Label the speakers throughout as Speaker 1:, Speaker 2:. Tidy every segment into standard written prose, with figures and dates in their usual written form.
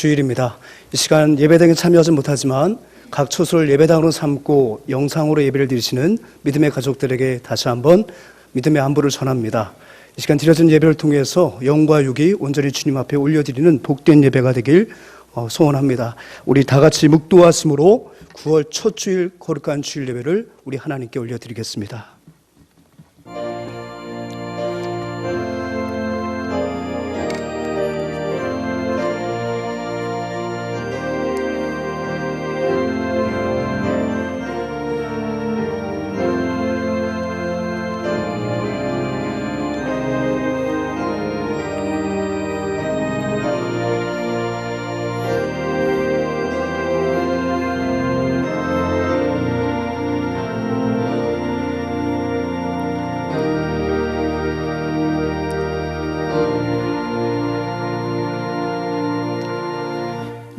Speaker 1: 주일입니다. 이 시간 예배당에 참여하지 못하지만 각 초소를 예배당으로 삼고 영상으로 예배를 드리시는 믿음의 가족들에게 다시 한번 믿음의 안부를 전합니다. 이 시간 드려진 예배를 통해서 영과 육이 온전히 주님 앞에 올려드리는 복된 예배가 되길 소원합니다. 우리 다 같이 묵도하심으로 9월 첫 주일 거룩한 주일 예배를 우리 하나님께 올려드리겠습니다.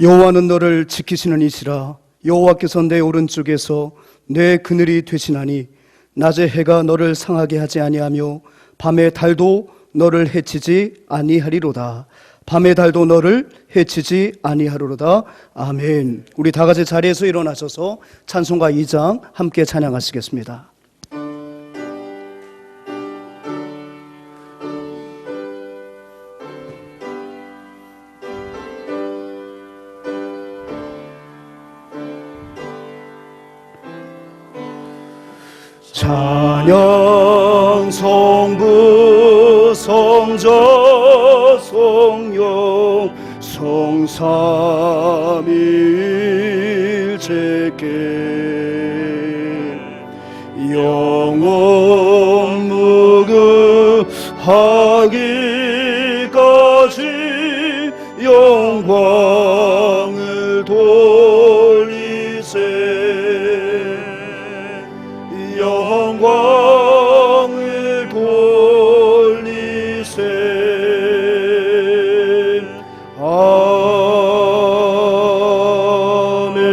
Speaker 1: 여호와는 너를 지키시는 이시라. 여호와께서 내 오른쪽에서 내 그늘이 되시나니 낮에 해가 너를 상하게 하지 아니하며 밤에 달도 너를 해치지 아니하리로다. 밤에 달도 너를 해치지 아니하리로다. 아멘. 우리 다 같이 자리에서 일어나셔서 찬송가 2장 함께 찬양하시겠습니다. 찬양 성부 성자 성령 성삼일체께 영원 무궁하기까지 영광을 돌리세. 영광을 돌리세. 아멘.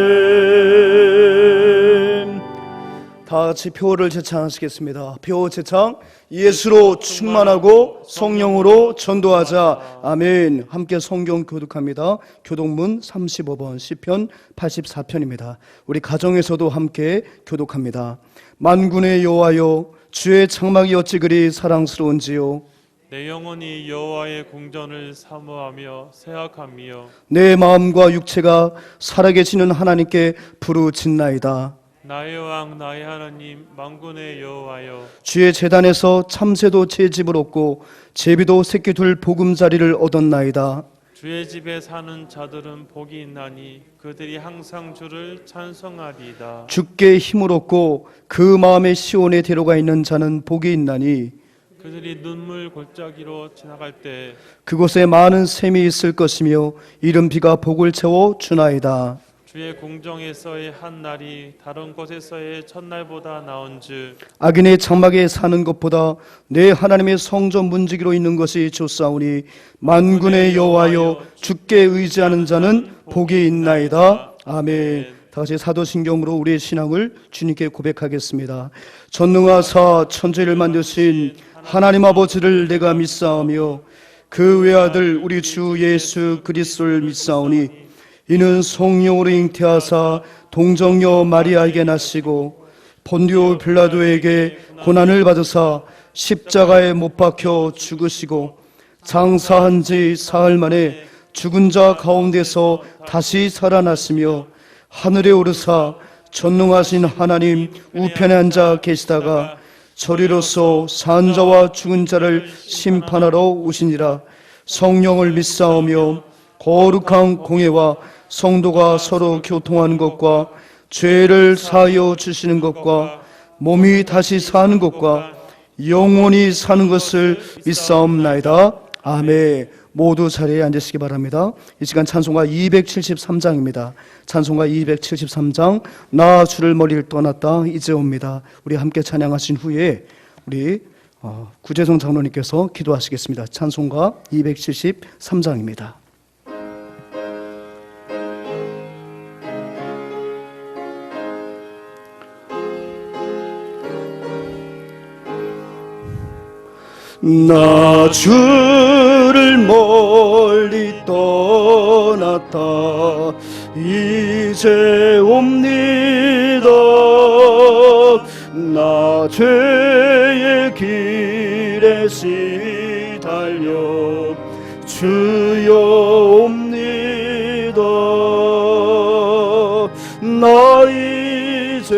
Speaker 1: 다 같이 표를 제창하시겠습니다. 표 제창. 예수로 충만하고 성령으로 전도하자. 아멘. 함께 성경 교독합니다. 교독문 35번 시편 84편입니다. 우리 가정에서도 함께 교독합니다. 만군의 여호와여, 주의 장막이 어찌 그리 사랑스러운지요.
Speaker 2: 내 영혼이 여호와의 궁전을 사모하며 생각하며
Speaker 1: 내 마음과 육체가 살아계시는 하나님께 부르짖나이다.
Speaker 2: 나의 왕 나의 하나님 만군의 여호와여,
Speaker 1: 주의 제단에서 참새도 제 집을 얻고 제비도 새끼 둘 보금자리를 얻었나이다.
Speaker 2: 주의 집에 사는 자들은 복이 있나니 그들이 항상 주를 찬송하리이다.
Speaker 1: 주께 힘을 얻고 그 마음의 시온에 데려가 있는 자는 복이 있나니
Speaker 2: 그들이 눈물 골짜기로 지나갈 때
Speaker 1: 그곳에 많은 샘이 있을 것이며 이른 비가 복을 채워 주나이다.
Speaker 2: 주의 궁정에서의 한 날이 다른 곳에서의 첫날보다 나은즉
Speaker 1: 악인의 장막에 사는 것보다 내 하나님의 성전 문지기로 있는 것이 좋사오니 만군의 여호와여, 주께 의지하는 자는 복이 있나이다. 아멘. 다같이 사도신경으로 우리의 신앙을 주님께 고백하겠습니다. 전능하사 천지를 만드신 하나님 아버지를 내가 믿사오며 그 외아들 우리 주 예수 그리스도를 믿사오니 이는 성령으로 잉태하사 동정녀 마리아에게 나시고 본디오 빌라도에게 고난을 받으사 십자가에 못 박혀 죽으시고 장사한 지 사흘 만에 죽은 자 가운데서 다시 살아났으며 하늘에 오르사 전능하신 하나님 우편에 앉아 계시다가 저리로서 산 자와 죽은 자를 심판하러 오시니라. 성령을 믿사오며 거룩한 공회와 성도가 서로 교통하는 것과 죄를 사하여 주시는 것과 몸이 다시 사는 것과 영원히 사는 것을 믿사옵나이다. 아멘. 모두 자리에 앉으시기 바랍니다. 이 시간 찬송가 273장입니다. 찬송가 273장 나 주를 멀리 떠났다 이제 옵니다. 우리 함께 찬양하신 후에 우리 구재성 장로님께서 기도하시겠습니다. 찬송가 273장입니다. 나 주를 멀리 떠났다 같아 이제 옵니다. 나 죄의 길에 시달려 주여 옵니다. 나 이제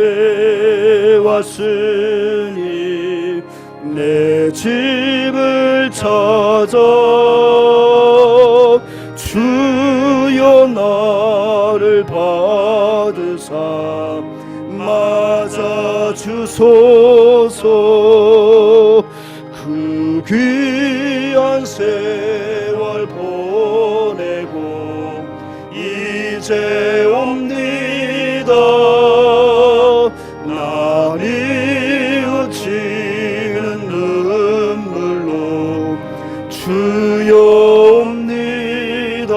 Speaker 1: 왔으니 내 집을 찾아 주여 나를 받으사 맞아 주소서. 그 귀한 세월 보내고 이제 옵니다. 나 뉘우치는 눈물로 주여 옵니다.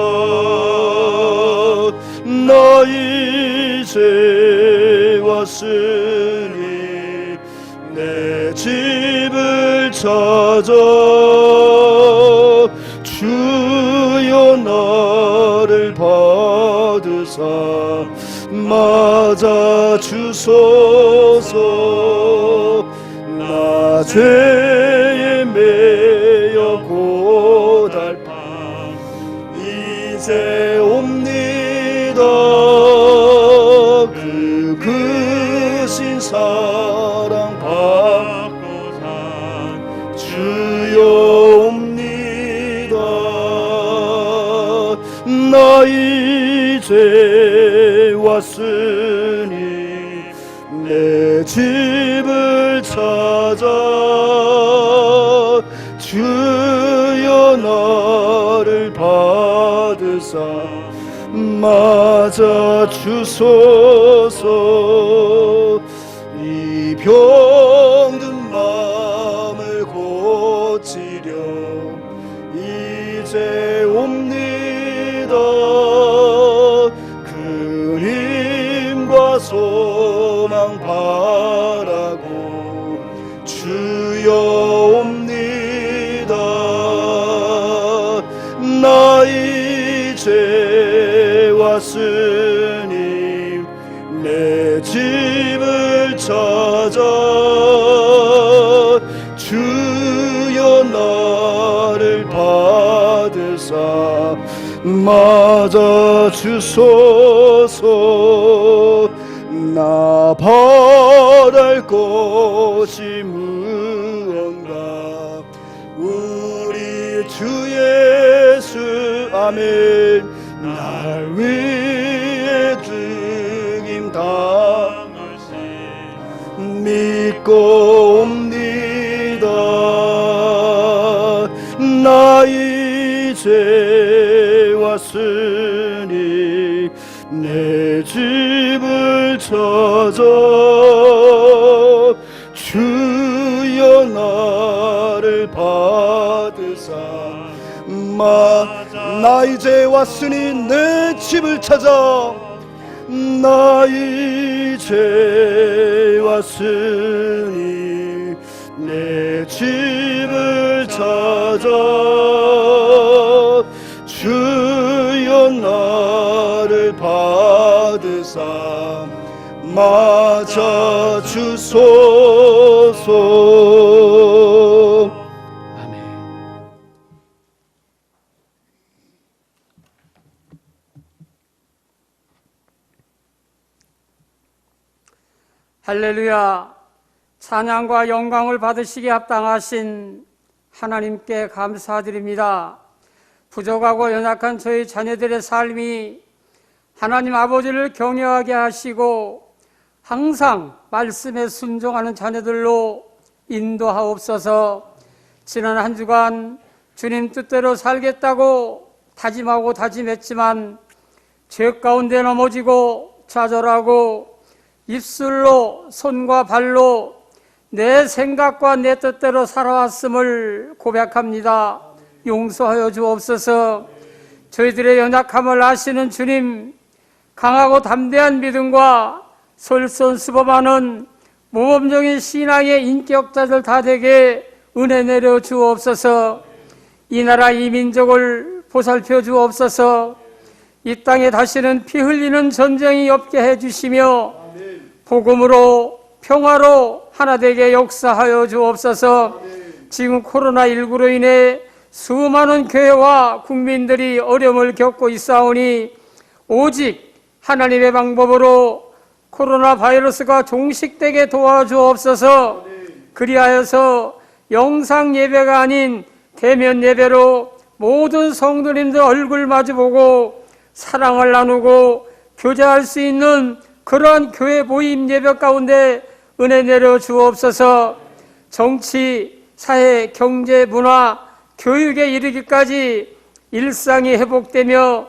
Speaker 1: 나 이제 왔으니 내 집을 찾아 주여 나를 받으사 맞아 주소서. 나 죄에 매여 고달파 이제 옵니다. 그 크신 사랑 받고자 주여 옵니다. 나 이제 왔으니 내 집을 찾아 주여 나를 받으사 맞아 주소서. 이 병든 마음을 고치려 이제 옵니다. 그 힘과 소망 바라고 주여 옵니다. 나 이제 왔으니 내 집을 찾아 주여 나를 받으사 맞아 주소서. 나 바랄 것이 무언가 우리 주 예수 아멘. 날 위해 죽임 당하시 믿고 옵니다. 나 이제 왔으니 내 집을 찾아 주여 나를 받으사 나 이제 왔으니 내 집을 찾아 나 이제 왔으니 내 집을 찾아 주여 나를 받으사 맞아 주소서. 아멘.
Speaker 3: 할렐루야. 찬양과 영광을 받으시기에 합당하신 하나님께 감사드립니다. 부족하고 연약한 저희 자녀들의 삶이 하나님 아버지를 경외하게 하시고 항상 말씀에 순종하는 자녀들로 인도하옵소서. 지난 한 주간 주님 뜻대로 살겠다고 다짐하고 다짐했지만 죄 가운데 넘어지고 좌절하고 입술로 손과 발로 내 생각과 내 뜻대로 살아왔음을 고백합니다. 용서하여 주옵소서. 저희들의 연약함을 아시는 주님, 강하고 담대한 믿음과 솔선수범하는 모범적인 신앙의 인격자들 다 되게 은혜 내려 주옵소서. 이 나라 이 민족을 보살펴 주옵소서. 이 땅에 다시는 피 흘리는 전쟁이 없게 해주시며 복음으로 평화로 하나 되게 역사하여 주옵소서. 지금 코로나19로 인해 수많은 교회와 국민들이 어려움을 겪고 있사오니 오직 하나님의 방법으로 코로나 바이러스가 종식되게 도와주옵소서. 그리하여서 영상 예배가 아닌 대면 예배로 모든 성도님들 얼굴 마주보고 사랑을 나누고 교제할 수 있는 그러한 교회 모임 예배 가운데 은혜 내려 주옵소서. 정치, 사회, 경제, 문화, 교육에 이르기까지 일상이 회복되며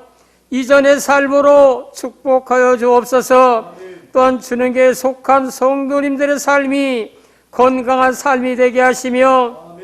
Speaker 3: 이전의 삶으로 축복하여 주옵소서. 또한 주님께 속한 성도님들의 삶이 건강한 삶이 되게 하시며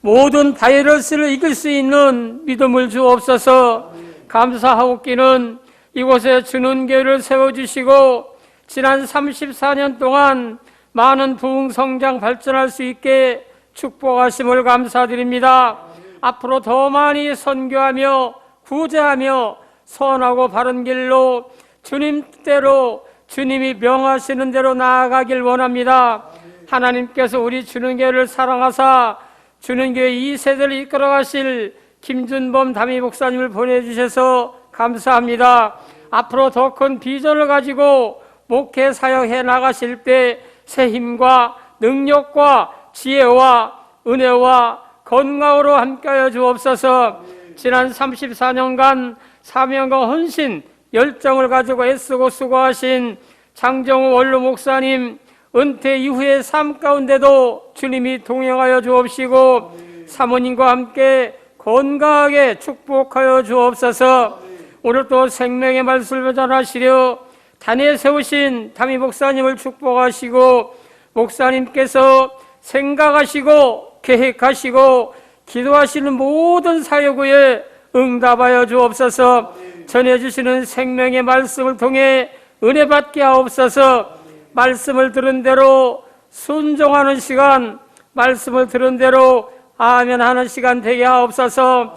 Speaker 3: 모든 바이러스를 이길 수 있는 믿음을 주옵소서. 감사하옵기는 이곳에 주는 교회를 세워주시고 지난 34년 동안 많은 부흥 성장 발전할 수 있게 축복하심을 감사드립니다. 앞으로 더 많이 선교하며 구제하며 선하고 바른 길로 주님 뜻대로 주님이 명하시는 대로 나아가길 원합니다. 하나님께서 우리 주는교회를 사랑하사 주는교회 2세대를 이끌어가실 김준범 담임 목사님을 보내주셔서 감사합니다. 앞으로 더 큰 비전을 가지고 목회 사역해 나가실 때 새 힘과 능력과 지혜와 은혜와 건강으로 함께하여 주옵소서. 지난 34년간 사명과 헌신, 열정을 가지고 애쓰고 수고하신 장정우 원로 목사님 은퇴 이후의 삶 가운데도 주님이 동행하여 주옵시고 사모님과 함께 건강하게 축복하여 주옵소서. 오늘 또 생명의 말씀을 전하시려 단에 세우신 담임 목사님을 축복하시고 목사님께서 생각하시고 계획하시고 기도하시는 모든 사역에 응답하여 주옵소서. 전해주시는 생명의 말씀을 통해 은혜 받게 하옵소서. 말씀을 들은 대로 순종하는 시간, 말씀을 들은 대로 아멘 하는 시간 되게 하옵소서.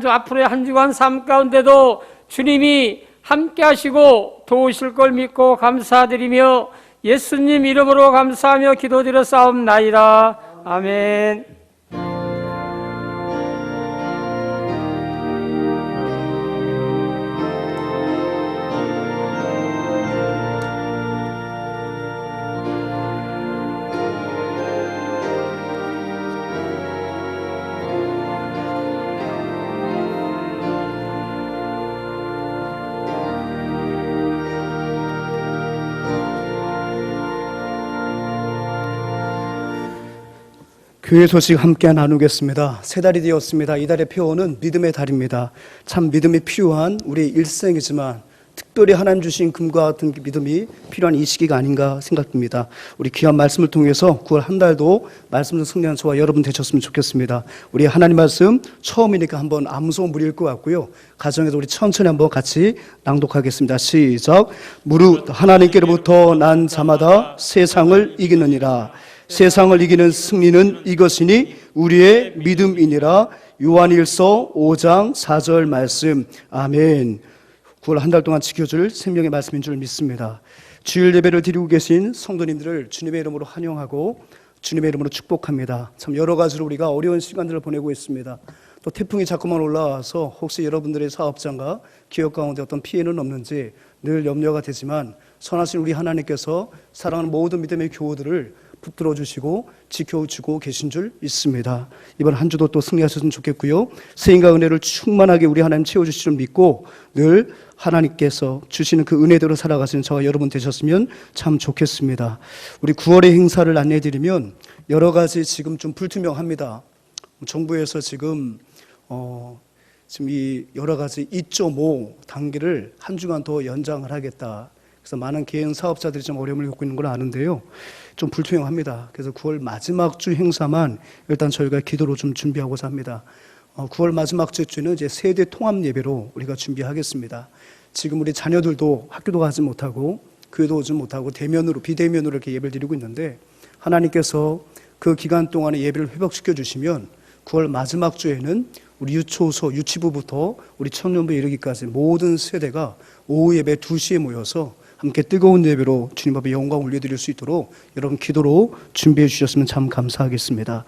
Speaker 3: 앞으로의 한 주간 삶 가운데도 주님이 함께 하시고 도우실 걸 믿고 감사드리며 예수님 이름으로 감사하며 기도드려 싸움나이다. 아멘.
Speaker 1: 교회 소식 함께 나누겠습니다. 세 달이 되었습니다. 이달의 표어는 믿음의 달입니다. 참 믿음이 필요한 우리 일생이지만 특별히 하나님 주신 금과 같은 믿음이 필요한 이 시기가 아닌가 생각됩니다. 우리 귀한 말씀을 통해서 9월 한 달도 말씀 중 승리하는 저와 여러분 되셨으면 좋겠습니다. 우리 하나님 말씀 처음이니까 한번 암송 부릴 것 같고요. 가정에서 우리 천천히 한번 같이 낭독하겠습니다. 시작. 무릇 하나님께로부터 난 자마다 세상을 이기느니라. 세상을 이기는 승리는 이것이니 우리의 믿음이니라. 요한일서 5장 4절 말씀. 아멘. 9월 한 달 동안 지켜줄 생명의 말씀인 줄 믿습니다. 주일 예배를 드리고 계신 성도님들을 주님의 이름으로 환영하고 주님의 이름으로 축복합니다. 참 여러 가지로 우리가 어려운 시간들을 보내고 있습니다. 또 태풍이 자꾸만 올라와서 혹시 여러분들의 사업장과 기업 가운데 어떤 피해는 없는지 늘 염려가 되지만 선하신 우리 하나님께서 사랑하는 모든 믿음의 교우들을 붙들어 주시고 지켜주고 계신 줄 믿습니다. 이번 한 주도 또 승리하셨으면 좋겠고요. 세인과 은혜를 충만하게 우리 하나님 채워주실 줄 믿고 늘 하나님께서 주시는 그 은혜대로 살아가시는 저와 여러분 되셨으면 참 좋겠습니다. 우리 9월의 행사를 안내해 드리면 여러 가지 지금 좀 불투명합니다. 정부에서 지금 이 여러 가지 2.5 단계를 한 주간 더 연장을 하겠다. 그래서 많은 개인 사업자들이 좀 어려움을 겪고 있는 걸 아는데요. 좀 불투명합니다. 그래서 9월 마지막 주 행사만 일단 저희가 기도로 좀 준비하고자 합니다. 9월 마지막 주에는 이제 세대 통합 예배로 우리가 준비하겠습니다. 지금 우리 자녀들도 학교도 가지 못하고 교회도 오지 못하고 대면으로 비대면으로 이렇게 예배를 드리고 있는데 하나님께서 그 기간 동안에 예배를 회복시켜 주시면 9월 마지막 주에는 우리 유초소, 유치부부터 우리 청년부 이르기까지 모든 세대가 오후 예배 2시에 모여서 함께 뜨거운 예배로 주님 앞에 영광 올려드릴 수 있도록 여러분 기도로 준비해 주셨으면 참 감사하겠습니다.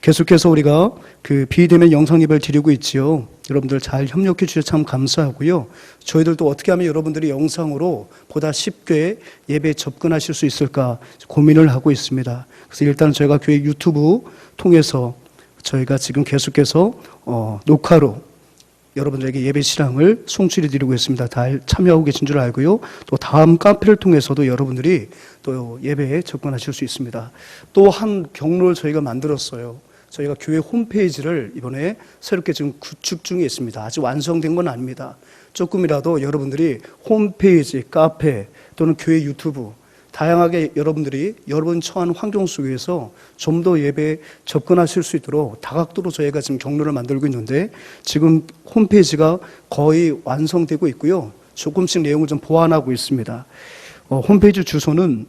Speaker 1: 계속해서 우리가 그 비대면 영상 예배를 드리고 있지요. 여러분들 잘 협력해 주셔서 참 감사하고요. 저희들도 어떻게 하면 여러분들이 영상으로 보다 쉽게 예배에 접근하실 수 있을까 고민을 하고 있습니다. 그래서 일단 저희가 교회 유튜브 통해서 저희가 지금 계속해서 녹화로 여러분들에게 예배 실황을 송출해 드리고 있습니다. 다 참여하고 계신 줄 알고요. 또 다음 카페를 통해서도 여러분들이 또 예배에 접근하실 수 있습니다. 또 한 경로를 저희가 만들었어요. 저희가 교회 홈페이지를 이번에 새롭게 지금 구축 중에 있습니다. 아직 완성된 건 아닙니다. 조금이라도 여러분들이 홈페이지, 카페 또는 교회 유튜브 다양하게 여러분들이 여러분 처한 환경 속에서 좀 더 예배에 접근하실 수 있도록 다각도로 저희가 지금 경로를 만들고 있는데 지금 홈페이지가 거의 완성되고 있고요. 조금씩 내용을 좀 보완하고 있습니다. 홈페이지 주소는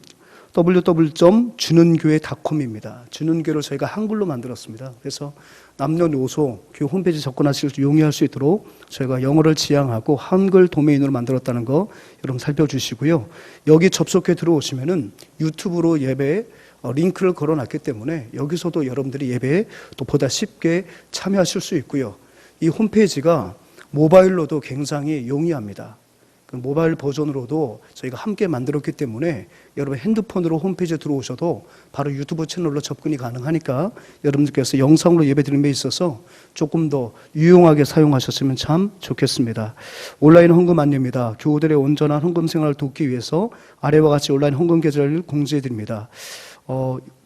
Speaker 1: www.주는교회.com입니다. 주는교회를 저희가 한글로 만들었습니다. 그래서 남녀노소 교회 홈페이지 접근하실 수 용이할 수 있도록 저희가 영어를 지향하고 한글 도메인으로 만들었다는 거 여러분 살펴주시고요. 여기 접속해 들어오시면은 유튜브로 예배 링크를 걸어놨기 때문에 여기서도 여러분들이 예배에 또 보다 쉽게 참여하실 수 있고요. 이 홈페이지가 모바일로도 굉장히 용이합니다. 그 모바일 버전으로도 저희가 함께 만들었기 때문에 여러분 핸드폰으로 홈페이지에 들어오셔도 바로 유튜브 채널로 접근이 가능하니까 여러분들께서 영상으로 예배드리는 데 있어서 조금 더 유용하게 사용하셨으면 참 좋겠습니다. 온라인 헌금 안내입니다. 교우들의 온전한 헌금 생활을 돕기 위해서 아래와 같이 온라인 헌금 계좌를 공지해 드립니다.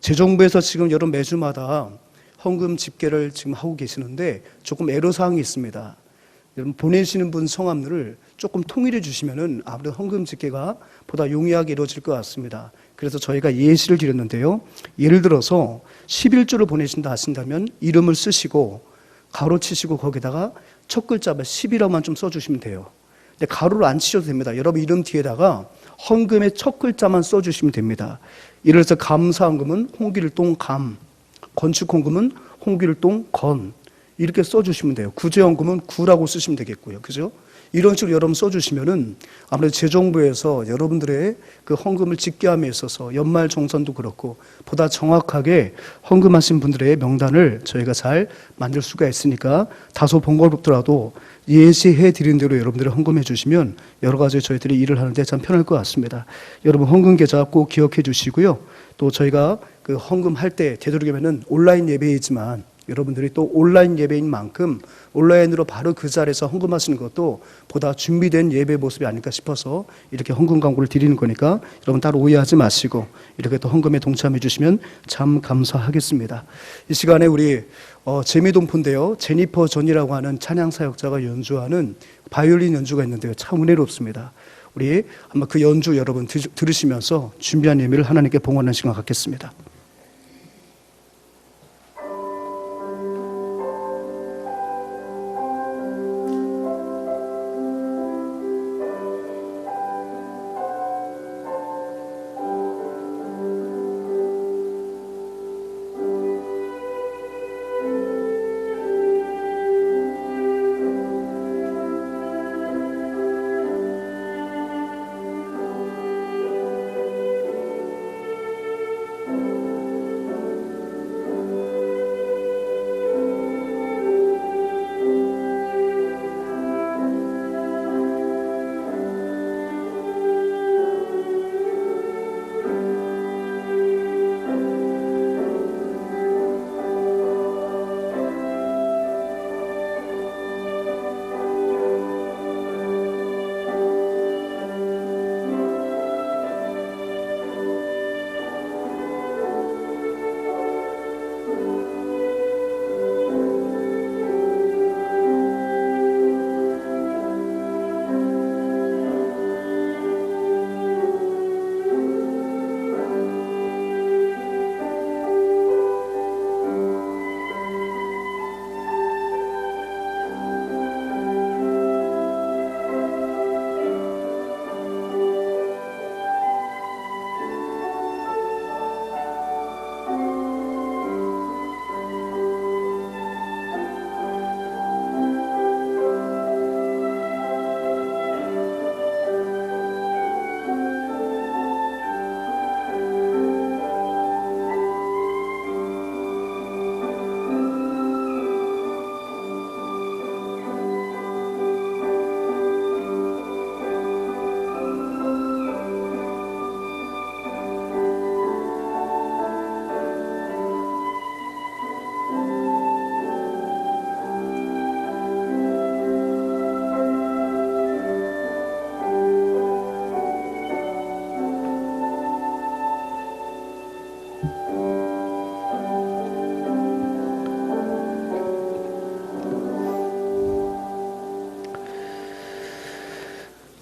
Speaker 1: 재정부에서 지금 여러분 매주마다 헌금 집계를 지금 하고 계시는데 조금 애로사항이 있습니다. 여러분 보내시는 분 성함들을 조금 통일해 주시면은 아무래도 헌금 집계가 보다 용이하게 이루어질 것 같습니다. 그래서 저희가 예시를 드렸는데요. 예를 들어서 11조를 보내신다 하신다면 이름을 쓰시고 가로 치시고 거기다가 첫 글자만 10이라고만 좀 써주시면 돼요. 근데 가로를 안 치셔도 됩니다. 여러분 이름 뒤에다가 헌금의 첫 글자만 써주시면 됩니다. 예를 들어서 감사헌금은 홍길동 감, 건축헌금은 홍길동 건 이렇게 써주시면 돼요. 구제헌금은 구라고 쓰시면 되겠고요. 그죠? 이런 식으로 여러분 써주시면은 아무래도 재정부에서 여러분들의 그 헌금을 집계함에 있어서 연말 정산도 그렇고 보다 정확하게 헌금하신 분들의 명단을 저희가 잘 만들 수가 있으니까 다소 번거롭더라도 예시해 드린 대로 여러분들이 헌금해 주시면 여러 가지 저희들이 일을 하는데 참 편할 것 같습니다. 여러분 헌금 계좌 꼭 기억해 주시고요. 또 저희가 그 헌금할 때 되도록이면은 온라인 예배이지만 여러분들이 또 온라인 예배인 만큼 온라인으로 바로 그 자리에서 헌금하시는 것도 보다 준비된 예배 모습이 아닐까 싶어서 이렇게 헌금 광고를 드리는 거니까 여러분 따로 오해하지 마시고 이렇게 또 헌금에 동참해 주시면 참 감사하겠습니다. 이 시간에 우리 재미동포인데요. 제니퍼 존이라고 하는 찬양 사역자가 연주하는 바이올린 연주가 있는데요. 참 은혜롭습니다. 우리 한번 그 연주 여러분 들으시면서 준비한 예배를 하나님께 봉헌하는 시간 갖겠습니다.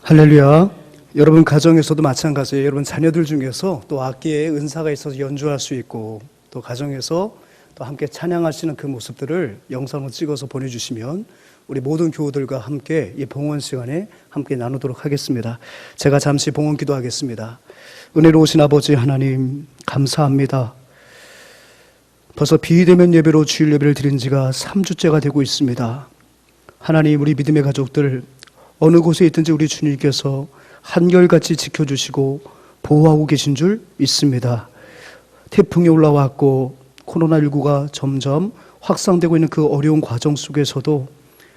Speaker 1: 할렐루야. 여러분 가정에서도 마찬가지예요. 여러분 자녀들 중에서 또 악기에 은사가 있어서 연주할 수 있고 또 가정에서 또 함께 찬양하시는 그 모습들을 영상으로 찍어서 보내주시면 우리 모든 교우들과 함께 이 봉헌 시간에 함께 나누도록 하겠습니다. 제가 잠시 봉헌 기도하겠습니다. 은혜로우신 아버지 하나님 감사합니다. 벌써 비대면 예배로 주일 예배를 드린 지가 3주째가 되고 있습니다. 하나님 우리 믿음의 가족들 어느 곳에 있든지 우리 주님께서 한결같이 지켜주시고 보호하고 계신 줄 믿습니다. 태풍이 올라왔고 코로나19가 점점 확산되고 있는 그 어려운 과정 속에서도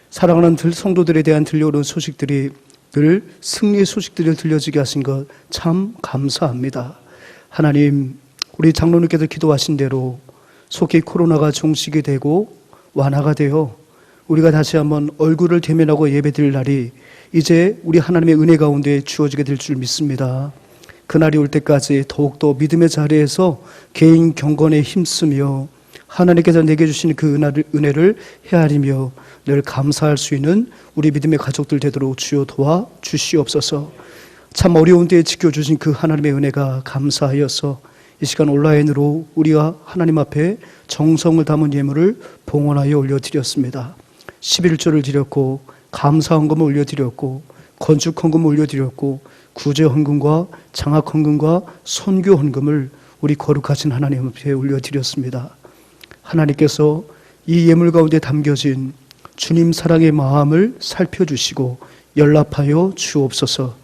Speaker 1: 사랑하는 성도들에 대한 들려오는 소식들이 늘 승리의 소식들을 들려지게 하신 것 참 감사합니다. 하나님 우리 장로님께서 기도하신 대로 속히 코로나가 종식이 되고 완화가 되어 우리가 다시 한번 얼굴을 대면하고 예배드릴 날이 이제 우리 하나님의 은혜 가운데 주어지게 될 줄 믿습니다. 그날이 올 때까지 더욱더 믿음의 자리에서 개인 경건에 힘쓰며 하나님께서 내게 주신 그 은혜를 헤아리며 늘 감사할 수 있는 우리 믿음의 가족들 되도록 주여 도와 주시옵소서. 참 어려운 때에 지켜주신 그 하나님의 은혜가 감사하여서 이 시간 온라인으로 우리가 하나님 앞에 정성을 담은 예물을 봉헌하여 올려드렸습니다. 11조를 드렸고 감사헌금을 올려드렸고 건축헌금을 올려드렸고 구제헌금과 장학헌금과 선교헌금을 우리 거룩하신 하나님 앞에 올려드렸습니다. 하나님께서 이 예물 가운데 담겨진 주님 사랑의 마음을 살펴주시고 연락하여 주옵소서.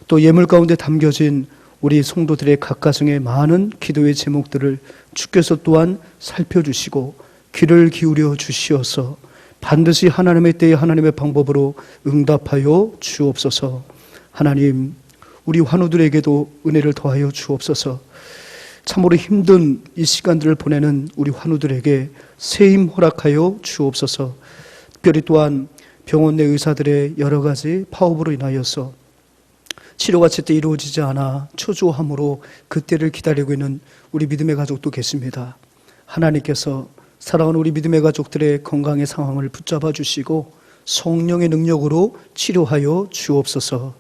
Speaker 1: 또 예물 가운데 담겨진 우리 성도들의 각 가정의 많은 기도의 제목들을 주께서 또한 살펴주시고 귀를 기울여 주시어서 반드시 하나님의 때에 하나님의 방법으로 응답하여 주옵소서. 하나님 우리 환우들에게도 은혜를 더하여 주옵소서. 참으로 힘든 이 시간들을 보내는 우리 환우들에게 세임 허락하여 주옵소서. 특별히 또한 병원 내 의사들의 여러 가지 파업으로 인하여서 치료가 제때 이루어지지 않아 초조함으로 그때를 기다리고 있는 우리 믿음의 가족도 계십니다. 하나님께서 사랑하는 우리 믿음의 가족들의 건강의 상황을 붙잡아 주시고 성령의 능력으로 치료하여 주옵소서.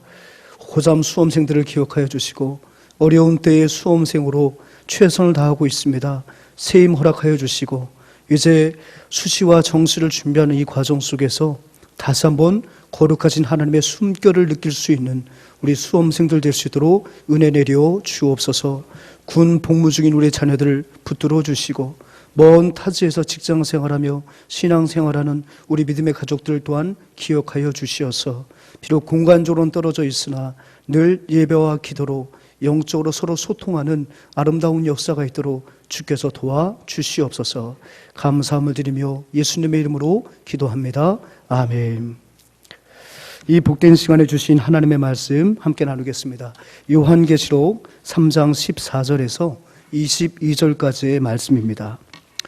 Speaker 1: 고3 수험생들을 기억하여 주시고 어려운 때의 수험생으로 최선을 다하고 있습니다. 세임 허락하여 주시고 이제 수시와 정시를 준비하는 이 과정 속에서 다시 한번 거룩하신 하나님의 숨결을 느낄 수 있는 우리 수험생들 될 수 있도록 은혜 내려 주옵소서. 군 복무 중인 우리 자녀들을 붙들어 주시고 먼 타지에서 직장 생활하며 신앙 생활하는 우리 믿음의 가족들 또한 기억하여 주시어서 비록 공간적으로는 떨어져 있으나 늘 예배와 기도로 영적으로 서로 소통하는 아름다운 역사가 있도록 주께서 도와 주시옵소서. 감사함을 드리며 예수님의 이름으로 기도합니다. 아멘. 이 복된 시간에 주신 하나님의 말씀 함께 나누겠습니다. 요한계시록 3장 14절에서 22절까지의 말씀입니다.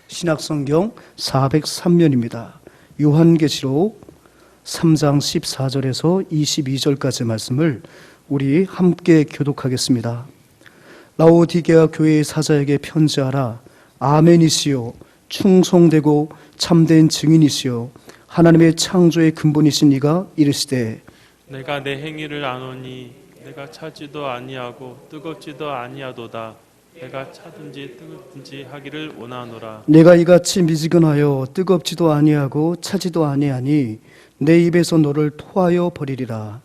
Speaker 1: 신약성경 403면입니다. 요한계시록 3장 14절에서 22절까지의 말씀을 우리 함께 교독하겠습니다. 라오디게아 교회의 사자에게 편지하라. 아멘이시요 충성되고 참된 증인이시요 하나님의 창조의 근본이신 이가 이르시되
Speaker 2: 내가 내 행위를 아노니 내가 차지도 아니하고 뜨겁지도 아니하도다. 내가 차든지 뜨겁든지 하기를 원하노라.
Speaker 1: 내가 이같이 미지근하여 뜨겁지도 아니하고 차지도 아니하니 내 입에서 너를 토하여 버리리라.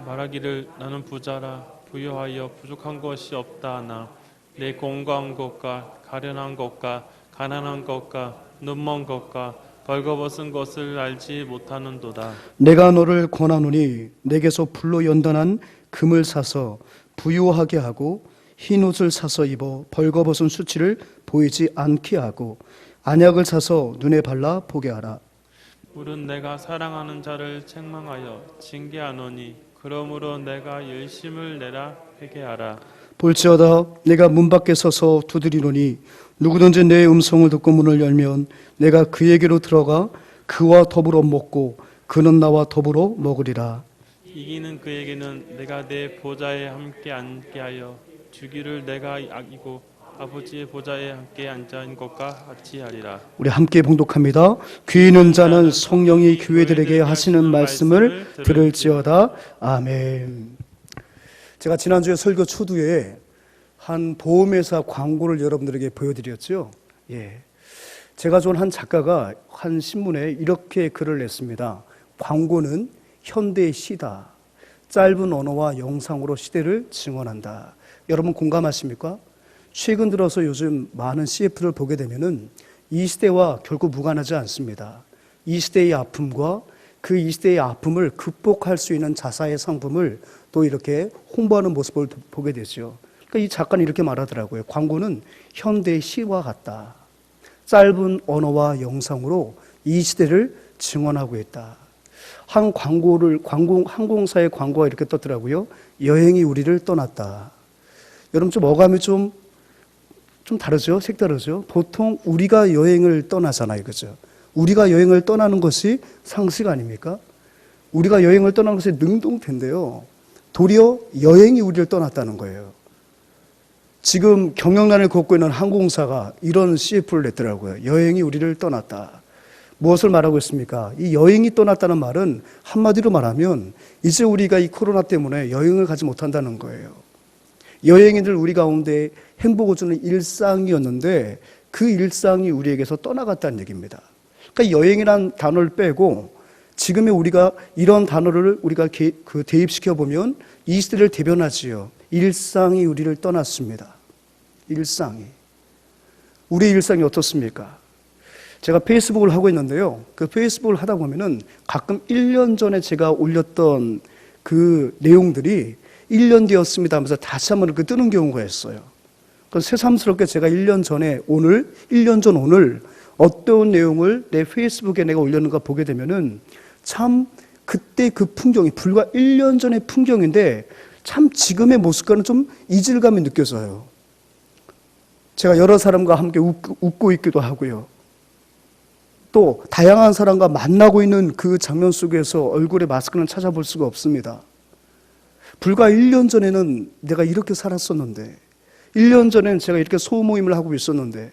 Speaker 2: 말하기를 나는 부자라 부유하여 부족한 것이 없다 하나 내 공고한 것과 가련한 것과 가난한 것과 눈먼 것과 벌거벗은 것을 알지 못하는도다.
Speaker 1: 내가 너를 권하노니 내게서 불로 연단한 금을 사서 부유하게 하고 흰 옷을 사서 입어 벌거벗은 수치를 보이지 않게 하고 안약을 사서 눈에 발라 보게 하라.
Speaker 2: 물은 내가 사랑하는 자를 책망하여 징계하노니 그러므로 내가 열심을 내라 회개하라.
Speaker 1: 볼지어다 내가 문 밖에 서서 두드리노니 누구든지 내 음성을 듣고 문을 열면 내가 그에게로 들어가 그와 더불어 먹고 그는 나와 더불어 먹으리라.
Speaker 2: 이기는 그에게는 내가 내 보좌에 함께 앉게 하여 주기를 내가 이기고 아버지의 보좌에 함께 앉아 있는 것과 같이 하리라.
Speaker 1: 우리 함께 봉독합니다. 귀 있는 자는 성령이 교회들에게 하시는 말씀을 들을지어다. 아멘. 제가 지난주에 설교 초두에 한 보험회사 광고를 여러분들에게 보여드렸죠. 예. 제가 좋아하는 한 작가가 한 신문에 이렇게 글을 냈습니다. 광고는 현대의 시다. 짧은 언어와 영상으로 시대를 증언한다. 여러분 공감하십니까? 최근 들어서 요즘 많은 CF를 보게 되면은 이 시대와 결코 무관하지 않습니다. 이 시대의 아픔과 그 이 시대의 아픔을 극복할 수 있는 자사의 상품을 또 이렇게 홍보하는 모습을 보게 되죠. 그러니까 이 작가는 이렇게 말하더라고요. 광고는 현대의 시와 같다. 짧은 언어와 영상으로 이 시대를 증언하고 있다. 한 항공사의 광고가 이렇게 떴더라고요. 여행이 우리를 떠났다. 여러분 좀 어감이 좀 다르죠? 색다르죠? 보통 우리가 여행을 떠나잖아요. 그죠? 우리가 여행을 떠나는 것이 상식 아닙니까? 우리가 여행을 떠나는 것이 능동태인데요. 도리어 여행이 우리를 떠났다는 거예요. 지금 경영난을 겪고 있는 항공사가 이런 CF를 냈더라고요. 여행이 우리를 떠났다. 무엇을 말하고 있습니까? 이 여행이 떠났다는 말은 한마디로 말하면 이제 우리가 이 코로나 때문에 여행을 가지 못한다는 거예요. 여행이 늘 우리 가운데 행복을 주는 일상이었는데 그 일상이 우리에게서 떠나갔다는 얘기입니다. 그러니까 여행이란 단어를 빼고 지금의 우리가 이런 단어를 우리가 대입시켜 보면 이 시대를 대변하지요. 일상이 우리를 떠났습니다. 일상이. 우리 일상이 어떻습니까? 제가 페이스북을 하고 있는데요. 그 페이스북을 하다 보면은 가끔 1년 전에 제가 올렸던 그 내용들이 1년 되었습니다 하면서 다시 한번 이렇게 뜨는 경우가 있어요. 그래서 새삼스럽게 제가 1년 전 오늘 어떤 내용을 내 페이스북에 내가 올렸는가 보게 되면은 참 그때 그 풍경이 불과 1년 전의 풍경인데 참 지금의 모습과는 좀 이질감이 느껴져요. 제가 여러 사람과 함께 웃고 있기도 하고요. 또 다양한 사람과 만나고 있는 그 장면 속에서 얼굴에 마스크는 찾아볼 수가 없습니다. 불과 1년 전에는 내가 이렇게 살았었는데 1년 전에는 제가 이렇게 소모임을 하고 있었는데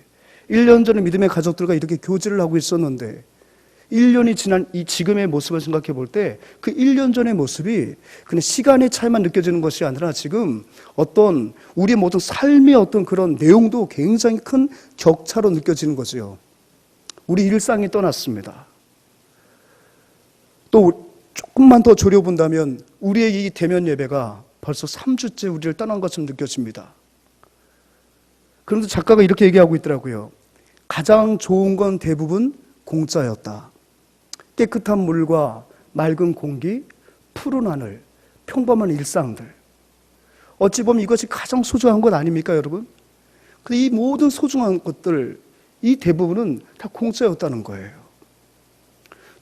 Speaker 1: 1년 전에 믿음의 가족들과 이렇게 교제를 하고 있었는데 1년이 지난 이 지금의 모습을 생각해 볼 때 그 1년 전의 모습이 그냥 시간의 차이만 느껴지는 것이 아니라 지금 어떤 우리의 모든 삶의 어떤 그런 내용도 굉장히 큰 격차로 느껴지는 거죠. 우리 일상이 떠났습니다. 또 조금만 더 졸여본다면 우리의 이 대면 예배가 벌써 3주째 우리를 떠난 것처럼 느껴집니다. 그런데 작가가 이렇게 얘기하고 있더라고요. 가장 좋은 건 대부분 공짜였다. 깨끗한 물과 맑은 공기, 푸른 하늘, 평범한 일상들. 어찌 보면 이것이 가장 소중한 것 아닙니까, 여러분? 근데 이 모든 소중한 것들, 이 대부분은 다 공짜였다는 거예요.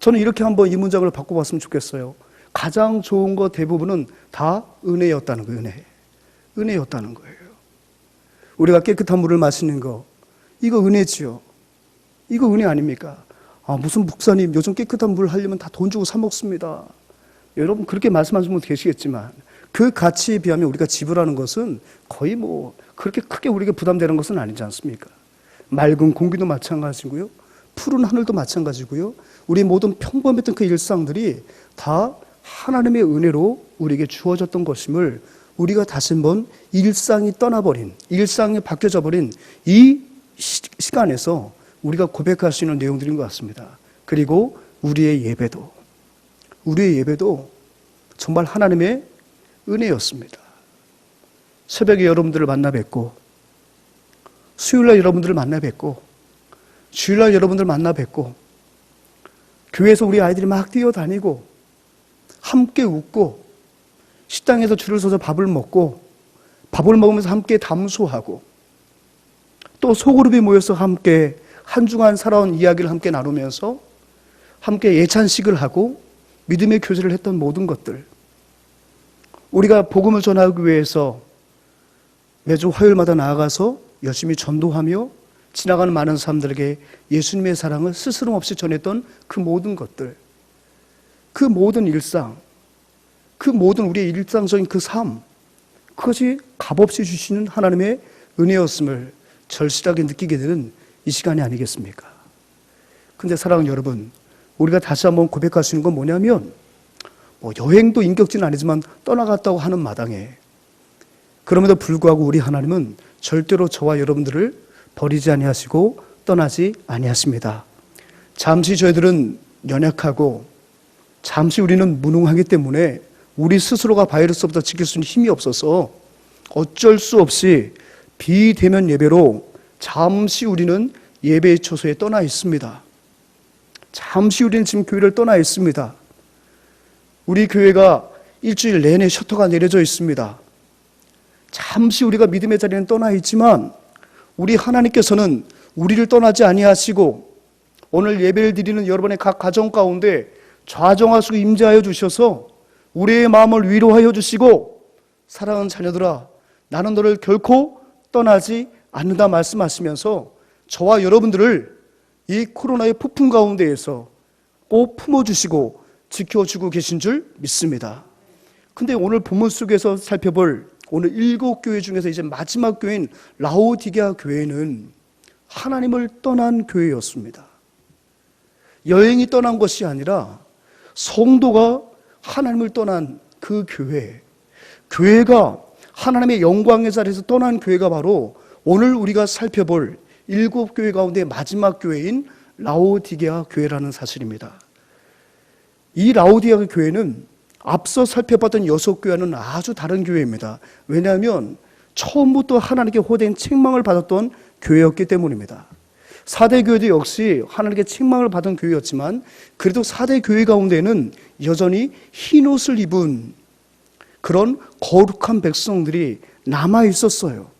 Speaker 1: 저는 이렇게 한번 이 문장을 바꿔봤으면 좋겠어요. 가장 좋은 것 대부분은 다 은혜였다는 거예요. 은혜였다는 거예요. 우리가 깨끗한 물을 마시는 거, 이거 은혜지요. 이거 은혜 아닙니까? 무슨 목사님 요즘 깨끗한 물 하려면 다 돈 주고 사 먹습니다. 여러분 그렇게 말씀하시는 분 계시겠지만 그 가치에 비하면 우리가 지불하는 것은 거의 그렇게 크게 우리에게 부담되는 것은 아니지 않습니까? 맑은 공기도 마찬가지고요. 푸른 하늘도 마찬가지고요. 우리 모든 평범했던 그 일상들이 다 하나님의 은혜로 우리에게 주어졌던 것임을 우리가 다시 한번 일상이 떠나버린, 일상이 바뀌어져 버린 이 시간에서 우리가 고백할 수 있는 내용들인 것 같습니다. 그리고 우리의 예배도 정말 하나님의 은혜였습니다. 새벽에 여러분들을 만나 뵙고, 수요일날 여러분들을 만나 뵙고, 주일날 여러분들을 만나 뵙고, 교회에서 우리 아이들이 막 뛰어다니고, 함께 웃고, 식당에서 줄을 서서 밥을 먹고, 밥을 먹으면서 함께 담소하고, 또 소그룹이 모여서 함께 한 주간 살아온 이야기를 함께 나누면서 함께 예찬식을 하고 믿음의 교제를 했던 모든 것들, 우리가 복음을 전하기 위해서 매주 화요일마다 나아가서 열심히 전도하며 지나가는 많은 사람들에게 예수님의 사랑을 스스럼 없이 전했던 그 모든 것들, 그 모든 일상, 그 모든 우리의 일상적인 그 삶, 그것이 값없이 주시는 하나님의 은혜였음을 절실하게 느끼게 되는 이 시간이 아니겠습니까? 근데 사랑하는 여러분, 우리가 다시 한번 고백할 수 있는 건 뭐냐면, 여행도 인격지는 아니지만 떠나갔다고 하는 마당에, 그럼에도 불구하고 우리 하나님은 절대로 저와 여러분들을 버리지 아니하시고 떠나지 아니하십니다. 잠시 저희들은 연약하고 잠시 우리는 무능하기 때문에 우리 스스로가 바이러스부터 지킬 수 있는 힘이 없어서 어쩔 수 없이 비대면 예배로 잠시 우리는 예배의 초소에 떠나 있습니다. 잠시 우리는 지금 교회를 떠나 있습니다. 우리 교회가 일주일 내내 셔터가 내려져 있습니다. 잠시 우리가 믿음의 자리는 떠나 있지만 우리 하나님께서는 우리를 떠나지 아니하시고 오늘 예배를 드리는 여러분의 각 가정 가운데 좌정하시고 임재하여 주셔서 우리의 마음을 위로하여 주시고 사랑하는 자녀들아 나는 너를 결코 떠나지 않는다 말씀하시면서 저와 여러분들을 이 코로나의 폭풍 가운데에서 꼭 품어주시고 지켜주고 계신 줄 믿습니다. 근데 오늘 본문 속에서 살펴볼 오늘 7교회 중에서 이제 마지막 교회인 라오디게아 교회는 하나님을 떠난 교회였습니다. 여행이 떠난 것이 아니라 성도가 하나님을 떠난 그 교회, 교회가 하나님의 영광의 자리에서 떠난 교회가 바로 오늘 우리가 살펴볼 7교회 가운데 마지막 교회인 라오디게아 교회라는 사실입니다. 이 라오디게아 교회는 앞서 살펴봤던 6교회와는 아주 다른 교회입니다. 왜냐하면 처음부터 하나님께 호된 책망을 받았던 교회였기 때문입니다. 4대 교회도 역시 하나님께 책망을 받은 교회였지만 그래도 4대 교회 가운데는 여전히 흰옷을 입은 그런 거룩한 백성들이 남아 있었어요.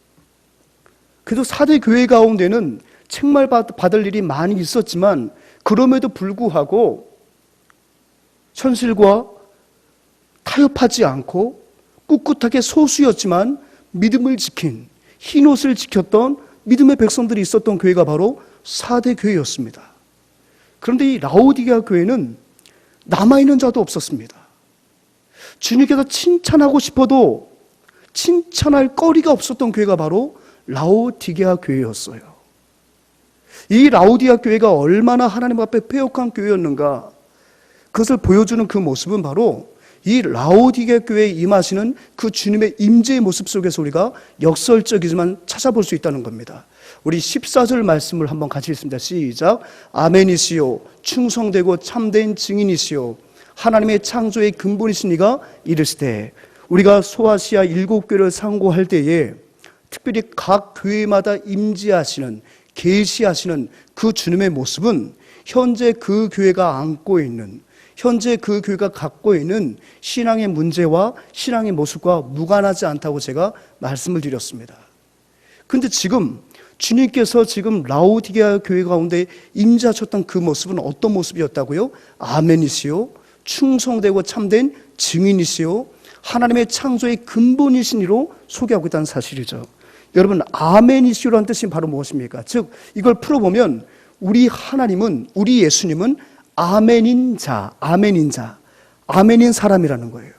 Speaker 1: 그래도 4대 교회 가운데는 책망 받을 일이 많이 있었지만 그럼에도 불구하고 현실과 타협하지 않고 꿋꿋하게 소수였지만 믿음을 지킨 흰옷을 지켰던 믿음의 백성들이 있었던 교회가 바로 4대 교회였습니다. 그런데 이 라오디게아 교회는 남아있는 자도 없었습니다. 주님께서 칭찬하고 싶어도 칭찬할 거리가 없었던 교회가 바로 라오디게아 교회였어요. 이 라오디게아 교회가 얼마나 하나님 앞에 패역한 교회였는가, 그것을 보여주는 그 모습은 바로 이 라오디게아 교회에 임하시는 그 주님의 임재의 모습 속에서 우리가 역설적이지만 찾아볼 수 있다는 겁니다. 우리 14절 말씀을 한번 같이 읽습니다. 시작. 아멘이시요 충성되고 참된 증인이시요 하나님의 창조의 근본이신 이가 이르시되, 우리가 소아시아 7교회를 상고할 때에 특별히 각 교회마다 임재하시는 계시하시는 그 주님의 모습은 현재 그 교회가 안고 있는, 현재 그 교회가 갖고 있는 신앙의 문제와 신앙의 모습과 무관하지 않다고 제가 말씀을 드렸습니다. 그런데 지금 주님께서 지금 라오디게아 교회 가운데 임재하셨던 그 모습은 어떤 모습이었다고요? 아멘이시요 충성되고 참된 증인이시요 하나님의 창조의 근본이신 이로 소개하고 있다는 사실이죠. 여러분, 아멘이시요라는 뜻이 바로 무엇입니까? 즉 이걸 풀어보면 우리 하나님은, 우리 예수님은 아멘인 자, 아멘인 자, 아멘인 사람이라는 거예요.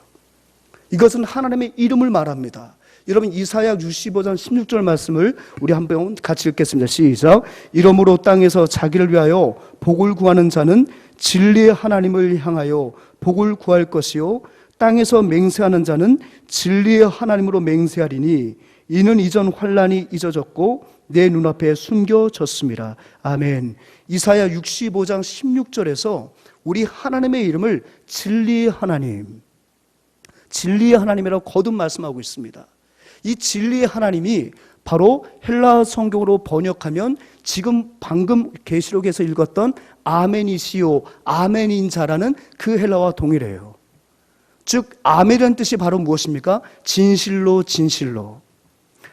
Speaker 1: 이것은 하나님의 이름을 말합니다. 여러분, 이사야 65장 16절 말씀을 우리 한번 같이 읽겠습니다. 시작. 이러므로 땅에서 자기를 위하여 복을 구하는 자는 진리의 하나님을 향하여 복을 구할 것이요 땅에서 맹세하는 자는 진리의 하나님으로 맹세하리니 이는 이전 환난이 잊어졌고 내 눈앞에 숨겨졌습니다. 아멘. 이사야 65장 16절에서 우리 하나님의 이름을 진리의 하나님, 진리의 하나님이라고 거듭 말씀하고 있습니다. 이 진리의 하나님이 바로 헬라 성경으로 번역하면 지금 방금 계시록에서 읽었던 아멘이시오, 아멘인 자라는 그 헬라와 동일해요. 즉 아멘이라는 뜻이 바로 무엇입니까? 진실로, 진실로.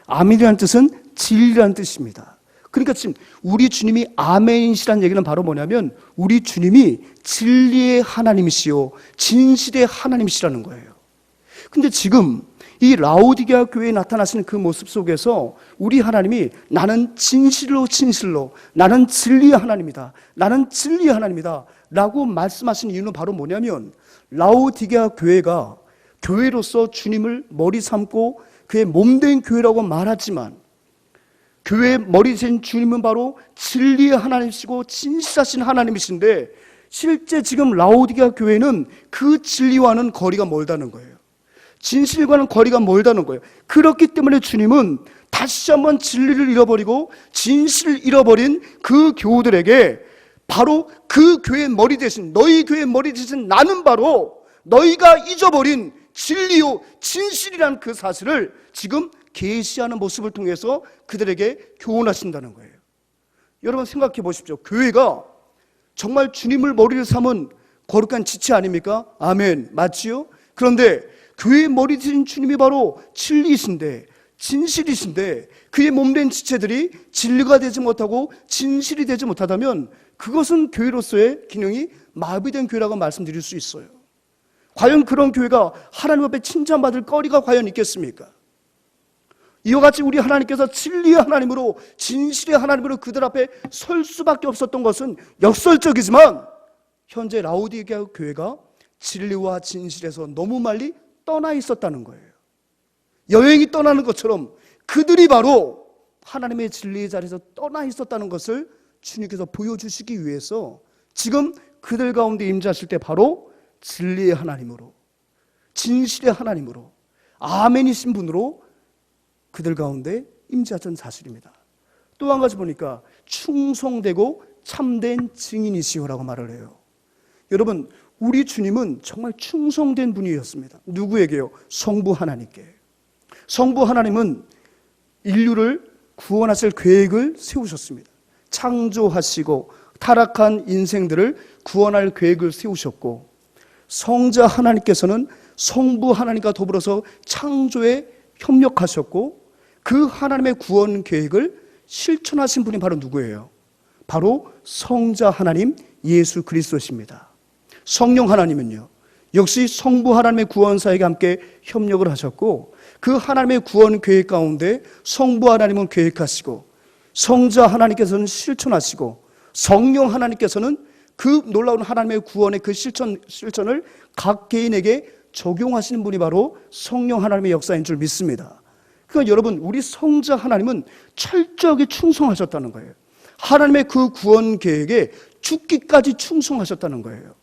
Speaker 1: 아멘이라는 뜻은 진리라는 뜻입니다. 그러니까 지금 우리 주님이 아멘이시라는 얘기는 바로 뭐냐면 우리 주님이 진리의 하나님이시요 진실의 하나님이시라는 거예요. 근데 지금 이 라오디게아 교회에 나타나시는 그 모습 속에서 우리 하나님이 나는 진실로 진실로, 나는 진리의 하나님이다, 나는 진리의 하나님이다 라고 말씀하신 이유는 바로 뭐냐면 라오디게아 교회가 교회로서 주님을 머리 삼고 그의 몸된 교회라고 말하지만 교회의 머리 되신 주님은 바로 진리의 하나님이시고 진실하신 하나님이신데, 실제 지금 라오디게아 교회는 그 진리와는 거리가 멀다는 거예요. 진실과는 거리가 멀다는 거예요. 그렇기 때문에 주님은 다시 한번 진리를 잃어버리고 진실을 잃어버린 그 교우들에게 바로 그 교회의 머리 대신, 너희 교회의 머리 대신 나는 바로 너희가 잊어버린 진리요 진실이라는 그 사실을 지금 계시하는 모습을 통해서 그들에게 교훈하신다는 거예요. 여러분 생각해 보십시오. 교회가 정말 주님을 머리를 삼은 거룩한 지체 아닙니까? 아멘. 맞지요? 그런데 교회의 머리 되신 주님이 바로 진리이신데, 진실이신데, 그의 몸된 지체들이 진리가 되지 못하고 진실이 되지 못하다면 그것은 교회로서의 기능이 마비된 교회라고 말씀드릴 수 있어요. 과연 그런 교회가 하나님 앞에 칭찬받을 거리가 과연 있겠습니까? 이와 같이 우리 하나님께서 진리의 하나님으로, 진실의 하나님으로 그들 앞에 설 수밖에 없었던 것은 역설적이지만, 현재 라오디게아 교회가 진리와 진실에서 너무 멀리 떠나 있었다는 거예요. 여행이 떠나는 것처럼 그들이 바로 하나님의 진리의 자리에서 떠나 있었다는 것을 주님께서 보여주시기 위해서 지금 그들 가운데 임재하실 때 바로 진리의 하나님으로, 진실의 하나님으로, 아멘이신 분으로 그들 가운데 임재하던 사실입니다. 또 한 가지 보니까 충성되고 참된 증인이시오라고 말을 해요. 여러분, 우리 주님은 정말 충성된 분이었습니다. 누구에게요? 성부 하나님께. 성부 하나님은 인류를 구원하실 계획을 세우셨습니다. 창조하시고 타락한 인생들을 구원할 계획을 세우셨고, 성자 하나님께서는 성부 하나님과 더불어서 창조에 협력하셨고, 그 하나님의 구원 계획을 실천하신 분이 바로 누구예요? 바로 성자 하나님 예수 그리스도십니다. 성령 하나님은요, 역시 성부 하나님의 구원사에게 함께 협력을 하셨고, 그 하나님의 구원 계획 가운데 성부 하나님은 계획하시고, 성자 하나님께서는 실천하시고, 성령 하나님께서는 그 놀라운 하나님의 구원의 그 실천을 각 개인에게 적용하시는 분이 바로 성령 하나님의 역사인 줄 믿습니다. 그러니까 여러분, 우리 성자 하나님은 철저하게 충성하셨다는 거예요. 하나님의 그 구원 계획에 죽기까지 충성하셨다는 거예요.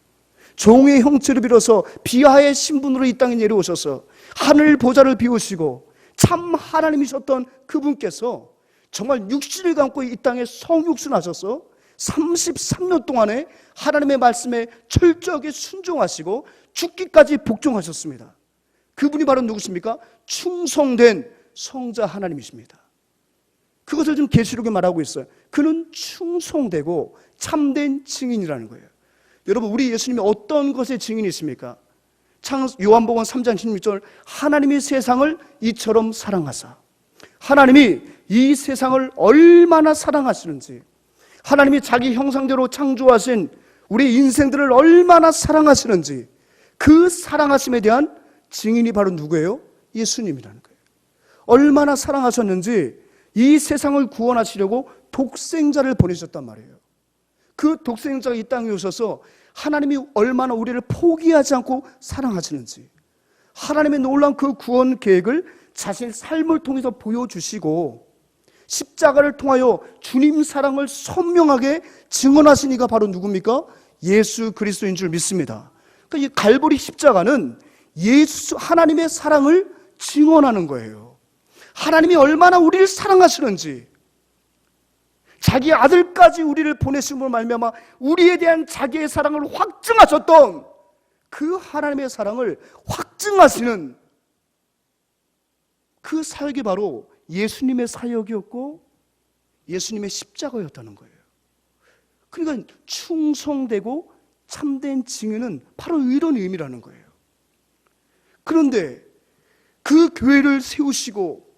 Speaker 1: 종의 형체를 빌어서 비하의 신분으로 이 땅에 내려오셔서 하늘 보좌를 비우시고 참 하나님이셨던 그분께서 정말 육신을 감고 이 땅에 성육신하셔서 33년 동안에 하나님의 말씀에 철저하게 순종하시고 죽기까지 복종하셨습니다. 그분이 바로 누구십니까? 충성된 성자 하나님이십니다. 그것을 지금 계시록에 말하고 있어요. 그는 충성되고 참된 증인이라는 거예요. 여러분, 우리 예수님이 어떤 것의 증인이십니까? 요한복음 3장 16절, 하나님이 세상을 이처럼 사랑하사, 하나님이 이 세상을 얼마나 사랑하시는지, 하나님이 자기 형상대로 창조하신 우리 인생들을 얼마나 사랑하시는지, 그 사랑하심에 대한 증인이 바로 누구예요? 예수님이라는 거예요. 얼마나 사랑하셨는지 이 세상을 구원하시려고 독생자를 보내셨단 말이에요. 그 독생자가 이 땅에 오셔서 하나님이 얼마나 우리를 포기하지 않고 사랑하시는지, 하나님의 놀라운 그 구원 계획을 자신의 삶을 통해서 보여주시고, 십자가를 통하여 주님 사랑을 선명하게 증언하신 이가 바로 누굽니까? 예수 그리스도인 줄 믿습니다. 그러니까 이 갈보리 십자가는 하나님의 사랑을 증언하는 거예요. 하나님이 얼마나 우리를 사랑하시는지, 자기 아들까지 우리를 보내심으로 말미암아 우리에 대한 자기의 사랑을 확증하셨던 그 하나님의 사랑을 확증하시는 그 사역이 바로 예수님의 사역이었고 예수님의 십자가였다는 거예요. 그러니까 충성되고 참된 증인은 바로 이런 의미라는 거예요. 그런데 그 교회를 세우시고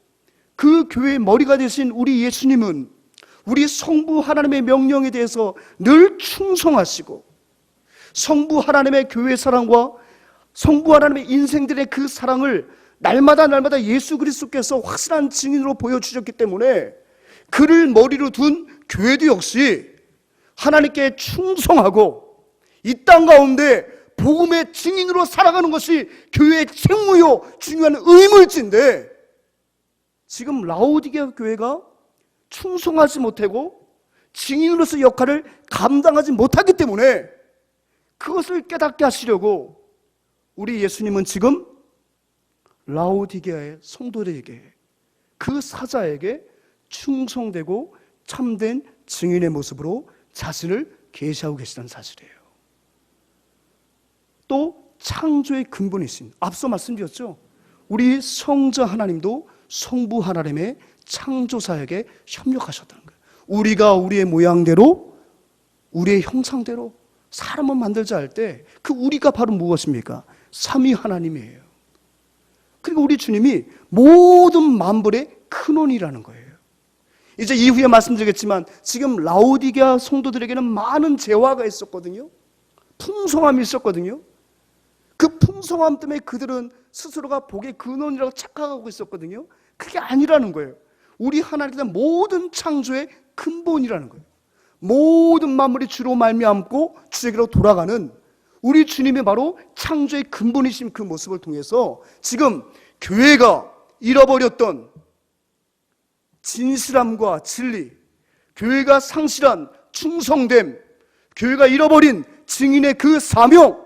Speaker 1: 그 교회의 머리가 되신 우리 예수님은 우리 성부 하나님의 명령에 대해서 늘 충성하시고, 성부 하나님의 교회 사랑과 성부 하나님의 인생들의 그 사랑을 날마다 예수 그리스도께서 확실한 증인으로 보여주셨기 때문에 그를 머리로 둔 교회도 역시 하나님께 충성하고 이 땅 가운데 복음의 증인으로 살아가는 것이 교회의 책무요 중요한 의무일진데, 지금 라오디게아 교회가 충성하지 못하고 증인으로서 역할을 감당하지 못하기 때문에 그것을 깨닫게 하시려고 우리 예수님은 지금 라오디게아의 성도들에게, 그 사자에게 충성되고 참된 증인의 모습으로 자신을 계시하고 계시다는 사실이에요. 또 창조의 근본이신, 앞서 말씀드렸죠, 우리 성자 하나님도 성부 하나님의 창조사에게 협력하셨다는 거예요. 우리가 우리의 모양대로, 우리의 형상대로 사람을 만들자 할 때 그 우리가 바로 무엇입니까? 삼위 하나님이에요. 그리고 우리 주님이 모든 만물의 근원이라는 거예요. 이제 이후에 말씀드리겠지만 지금 라오디게아 성도들에게는 많은 재화가 있었거든요. 풍성함이 있었거든요. 그 풍성함 때문에 그들은 스스로가 복의 근원이라고 착각하고 있었거든요. 그게 아니라는 거예요. 우리 하나님께서 모든 창조의 근본이라는 거예요. 모든 만물이 주로 말미암고 주에게로 돌아가는 우리 주님이 바로 창조의 근본이신 그 모습을 통해서 지금 교회가 잃어버렸던 진실함과 진리, 교회가 상실한 충성됨, 교회가 잃어버린 증인의 그 사명,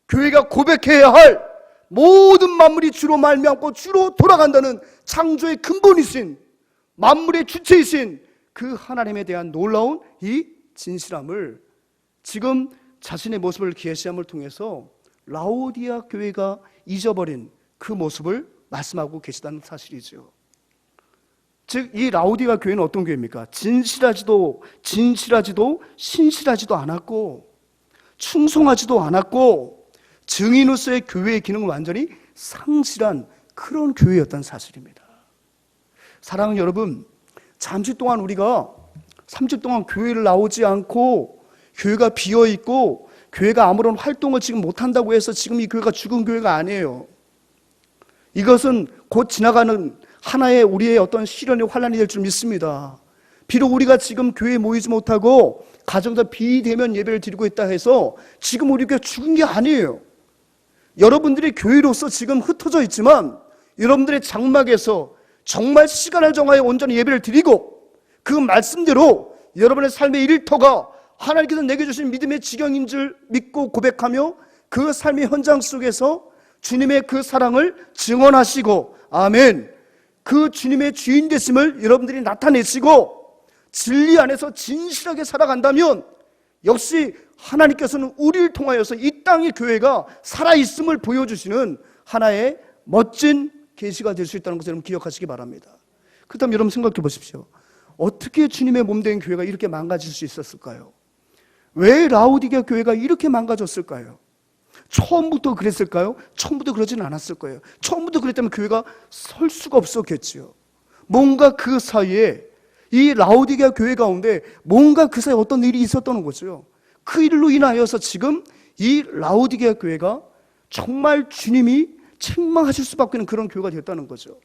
Speaker 1: 교회가 고백해야 할 모든 만물이 주로 말미암고 주로 돌아간다는 창조의 근본이신, 만물의 주체이신 그 하나님에 대한 놀라운 이 진실함을 지금 자신의 모습을 계시함을 통해서 라오디아 교회가 잊어버린 그 모습을 말씀하고 계시다는 사실이죠. 즉 이 라오디아 교회는 어떤 교회입니까? 진실하지도 신실하지도 않았고 충성하지도 않았고 증인으로서의 교회의 기능을 완전히 상실한 그런 교회였다는 사실입니다. 사랑하는 여러분, 잠시 동안 우리가 3주 동안 교회를 나오지 않고 교회가 비어있고 교회가 아무런 활동을 지금 못한다고 해서 지금 이 교회가 죽은 교회가 아니에요. 이것은 곧 지나가는 하나의 우리의 어떤 시련의 환란이 될 줄 믿습니다. 비록 우리가 지금 교회에 모이지 못하고 가정에서 비대면 예배를 드리고 있다 해서 지금 우리 교회가 죽은 게 아니에요. 여러분들이 교회로서 지금 흩어져 있지만 여러분들의 장막에서 정말 시간을 정하여 온전히 예배를 드리고 그 말씀대로 여러분의 삶의 일터가 하나님께서 내게 주신 믿음의 지경인 줄 믿고 고백하며 그 삶의 현장 속에서 주님의 그 사랑을 증언하시고, 아멘, 그 주님의 주인 되심을 여러분들이 나타내시고 진리 안에서 진실하게 살아간다면 역시 하나님께서는 우리를 통하여서 이 땅의 교회가 살아있음을 보여주시는 하나의 멋진 계시가 될 수 있다는 것을 여러분 기억하시기 바랍니다. 그렇다면 여러분 생각해 보십시오. 어떻게 주님의 몸된 교회가 이렇게 망가질 수 있었을까요? 왜 라오디게아 교회가 이렇게 망가졌을까요? 처음부터 그랬을까요? 처음부터 그러지는 않았을 거예요. 처음부터 그랬다면 교회가 설 수가 없었겠지요. 뭔가 그 사이에 이 라오디게아 교회 가운데 뭔가 그 사이에 어떤 일이 있었던 거죠. 그 일로 인하여서 지금 이 라오디게아 교회가 정말 주님이 책망하실 수밖에 없는 그런 교회가 되었다는 거죠.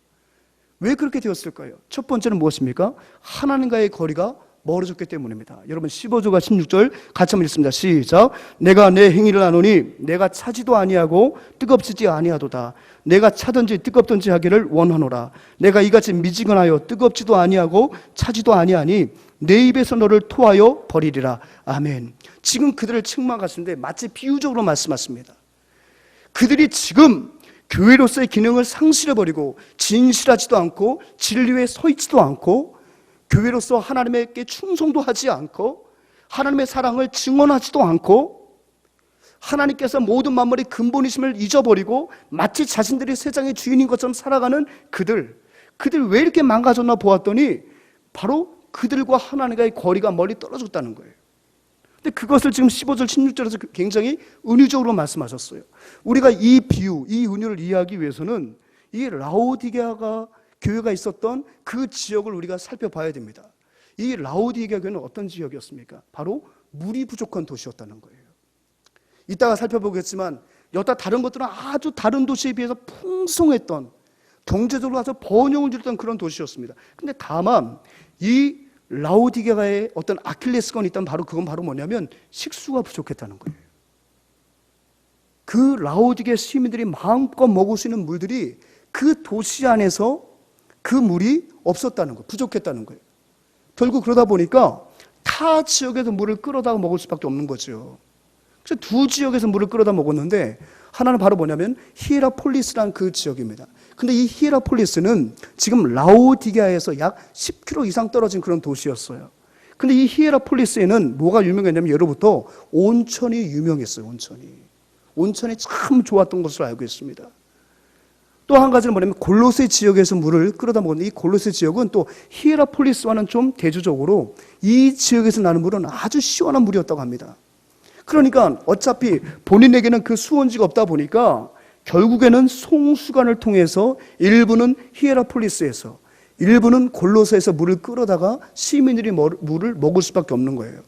Speaker 1: 왜 그렇게 되었을까요? 첫 번째는 무엇입니까? 하나님과의 거리가 멀어졌기 때문입니다. 여러분 15절과 16절 같이 한번 읽습니다. 시작. 내가 내 행위를 아노니 내가 차지도 아니하고 뜨겁지지 아니하도다. 내가 차든지 뜨겁든지 하기를 원하노라. 내가 이같이 미지근하여 뜨겁지도 아니하고 차지도 아니하니 내 입에서 너를 토하여 버리리라. 아멘. 지금 그들을 책망하시는데 마치 비유적으로 말씀하십니다. 그들이 지금 교회로서의 기능을 상실해버리고 진실하지도 않고 진리에 서 있지도 않고 교회로서 하나님께 충성도 하지 않고 하나님의 사랑을 증언하지도 않고 하나님께서 모든 만물의 근본이심을 잊어버리고 마치 자신들이 세상의 주인인 것처럼 살아가는 그들 왜 이렇게 망가졌나 보았더니 바로 그들과 하나님과의 거리가 멀리 떨어졌다는 거예요. 근데 그것을 지금 15절 16절에서 굉장히 은유적으로 말씀하셨어요. 우리가 이 비유, 이 은유를 이해하기 위해서는 이 라오디게아가 교회가 있었던 그 지역을 우리가 살펴봐야 됩니다. 이 라오디게아 교회는 어떤 지역이었습니까? 바로 물이 부족한 도시였다는 거예요. 이따가 살펴보겠지만 여타 다른 것들은 아주 다른 도시에 비해서 풍성했던, 경제적으로 아주 번영을 이루던 그런 도시였습니다. 근데 다만 이 라오디게아의 어떤 아킬레스건이 있다면 그건 바로 뭐냐면 식수가 부족했다는 거예요. 그 라오디게아 시민들이 마음껏 먹을 수 있는 물들이 그 도시 안에서 그 물이 없었다는 거예요. 부족했다는 거예요. 결국 그러다 보니까 타 지역에서 물을 끌어다가 먹을 수밖에 없는 거죠. 그래서 두 지역에서 물을 끌어다 먹었는데 하나는 바로 뭐냐면 히에라폴리스라는 그 지역입니다. 근데 이 히에라폴리스는 지금 라오디게아에서 약 10km 이상 떨어진 그런 도시였어요. 근데 이 히에라폴리스에는 뭐가 유명했냐면 예로부터 온천이 유명했어요. 온천이 참 좋았던 것으로 알고 있습니다. 또 한 가지는 뭐냐면 골로새 지역에서 물을 끌어다 먹었는데 이 골로새 지역은 또 히에라폴리스와는 좀 대조적으로 이 지역에서 나는 물은 아주 시원한 물이었다고 합니다. 그러니까 어차피 본인에게는 그 수원지가 없다 보니까 결국에는 송수관을 통해서 일부는 히에라폴리스에서 일부는 골로새에서 물을 끌어다가 시민들이 물을 먹을 수밖에 없는 거예요.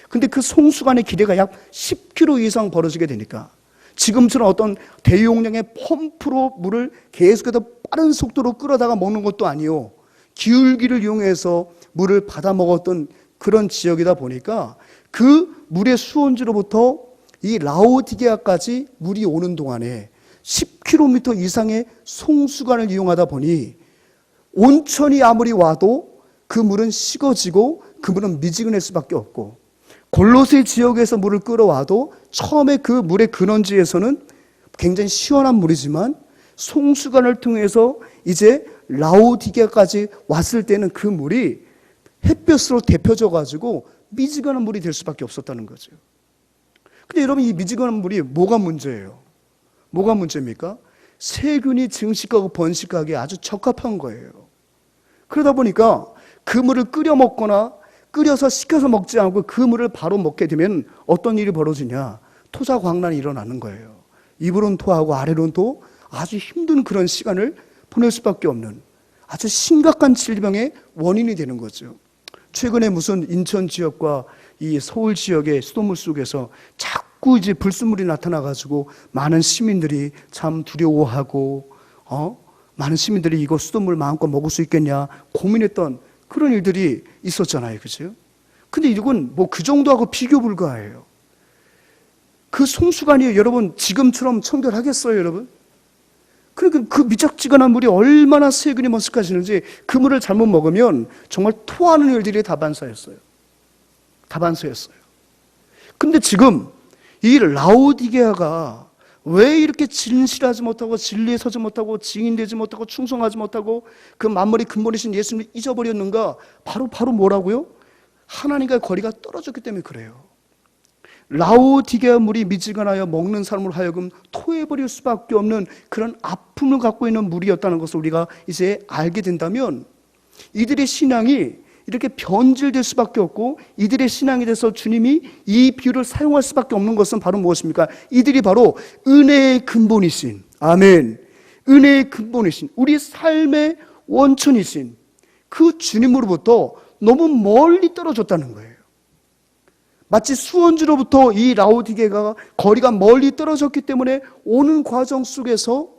Speaker 1: 근데 그 송수관의 길이가 약 10km 이상 벌어지게 되니까 지금처럼 어떤 대용량의 펌프로 물을 계속해서 빠른 속도로 끌어다가 먹는 것도 아니요, 기울기를 이용해서 물을 받아 먹었던 그런 지역이다 보니까 그 물의 수온지로부터 이 라오디게아까지 물이 오는 동안에 10km 이상의 송수관을 이용하다 보니 온천이 아무리 와도 그 물은 식어지고 그 물은 미지근할 수밖에 없고, 골로새 지역에서 물을 끌어와도 처음에 그 물의 근원지에서는 굉장히 시원한 물이지만 송수관을 통해서 이제 라오디게아까지 왔을 때는 그 물이 햇볕으로 데펴져 가지고 미지근한 물이 될 수밖에 없었다는 거죠. 근데 여러분, 이 미지근한 물이 뭐가 문제예요? 뭐가 문제입니까? 세균이 증식하고 번식하기에 아주 적합한 거예요. 그러다 보니까 그 물을 끓여 먹거나 끓여서 식혀서 먹지 않고 그 물을 바로 먹게 되면 어떤 일이 벌어지냐? 토사광란이 일어나는 거예요. 입으로는 토하고 아래로는 또 아주 힘든 그런 시간을 보낼 수밖에 없는 아주 심각한 질병의 원인이 되는 거죠. 최근에 무슨 인천 지역과 이 서울 지역의 수돗물 속에서 자꾸 이제 불순물이 나타나가지고 많은 시민들이 참 두려워하고, 많은 시민들이 이거 수돗물 마음껏 먹을 수 있겠냐 고민했던 그런 일들이 있었잖아요. 그죠? 근데 이건 뭐 그 정도하고 비교 불가해요. 그 송수관이 여러분 지금처럼 청결하겠어요, 여러분? 그러니까 그 미적지근한 물이 얼마나 세균이 번식하시는지 그 물을 잘못 먹으면 정말 토하는 일들이 다반사였어요. 근데 지금 이 라오디게아가 왜 이렇게 진실하지 못하고 진리에 서지 못하고 증인되지 못하고 충성하지 못하고 그 만물의 근본이신 예수님을 잊어버렸는가? 바로 뭐라고요? 하나님과의 거리가 떨어졌기 때문에 그래요. 라오디게아 물이 미지근하여 먹는 사람으로 하여금 토해버릴 수밖에 없는 그런 아픔을 갖고 있는 물이었다는 것을 우리가 이제 알게 된다면 이들의 신앙이 이렇게 변질될 수밖에 없고, 이들의 신앙에 대해서 주님이 이 비유를 사용할 수밖에 없는 것은 바로 무엇입니까? 이들이 바로 은혜의 근본이신, 아멘, 은혜의 근본이신, 우리 삶의 원천이신 그 주님으로부터 너무 멀리 떨어졌다는 거예요. 마치 수원지로부터 이 라오디게아가 거리가 멀리 떨어졌기 때문에 오는 과정 속에서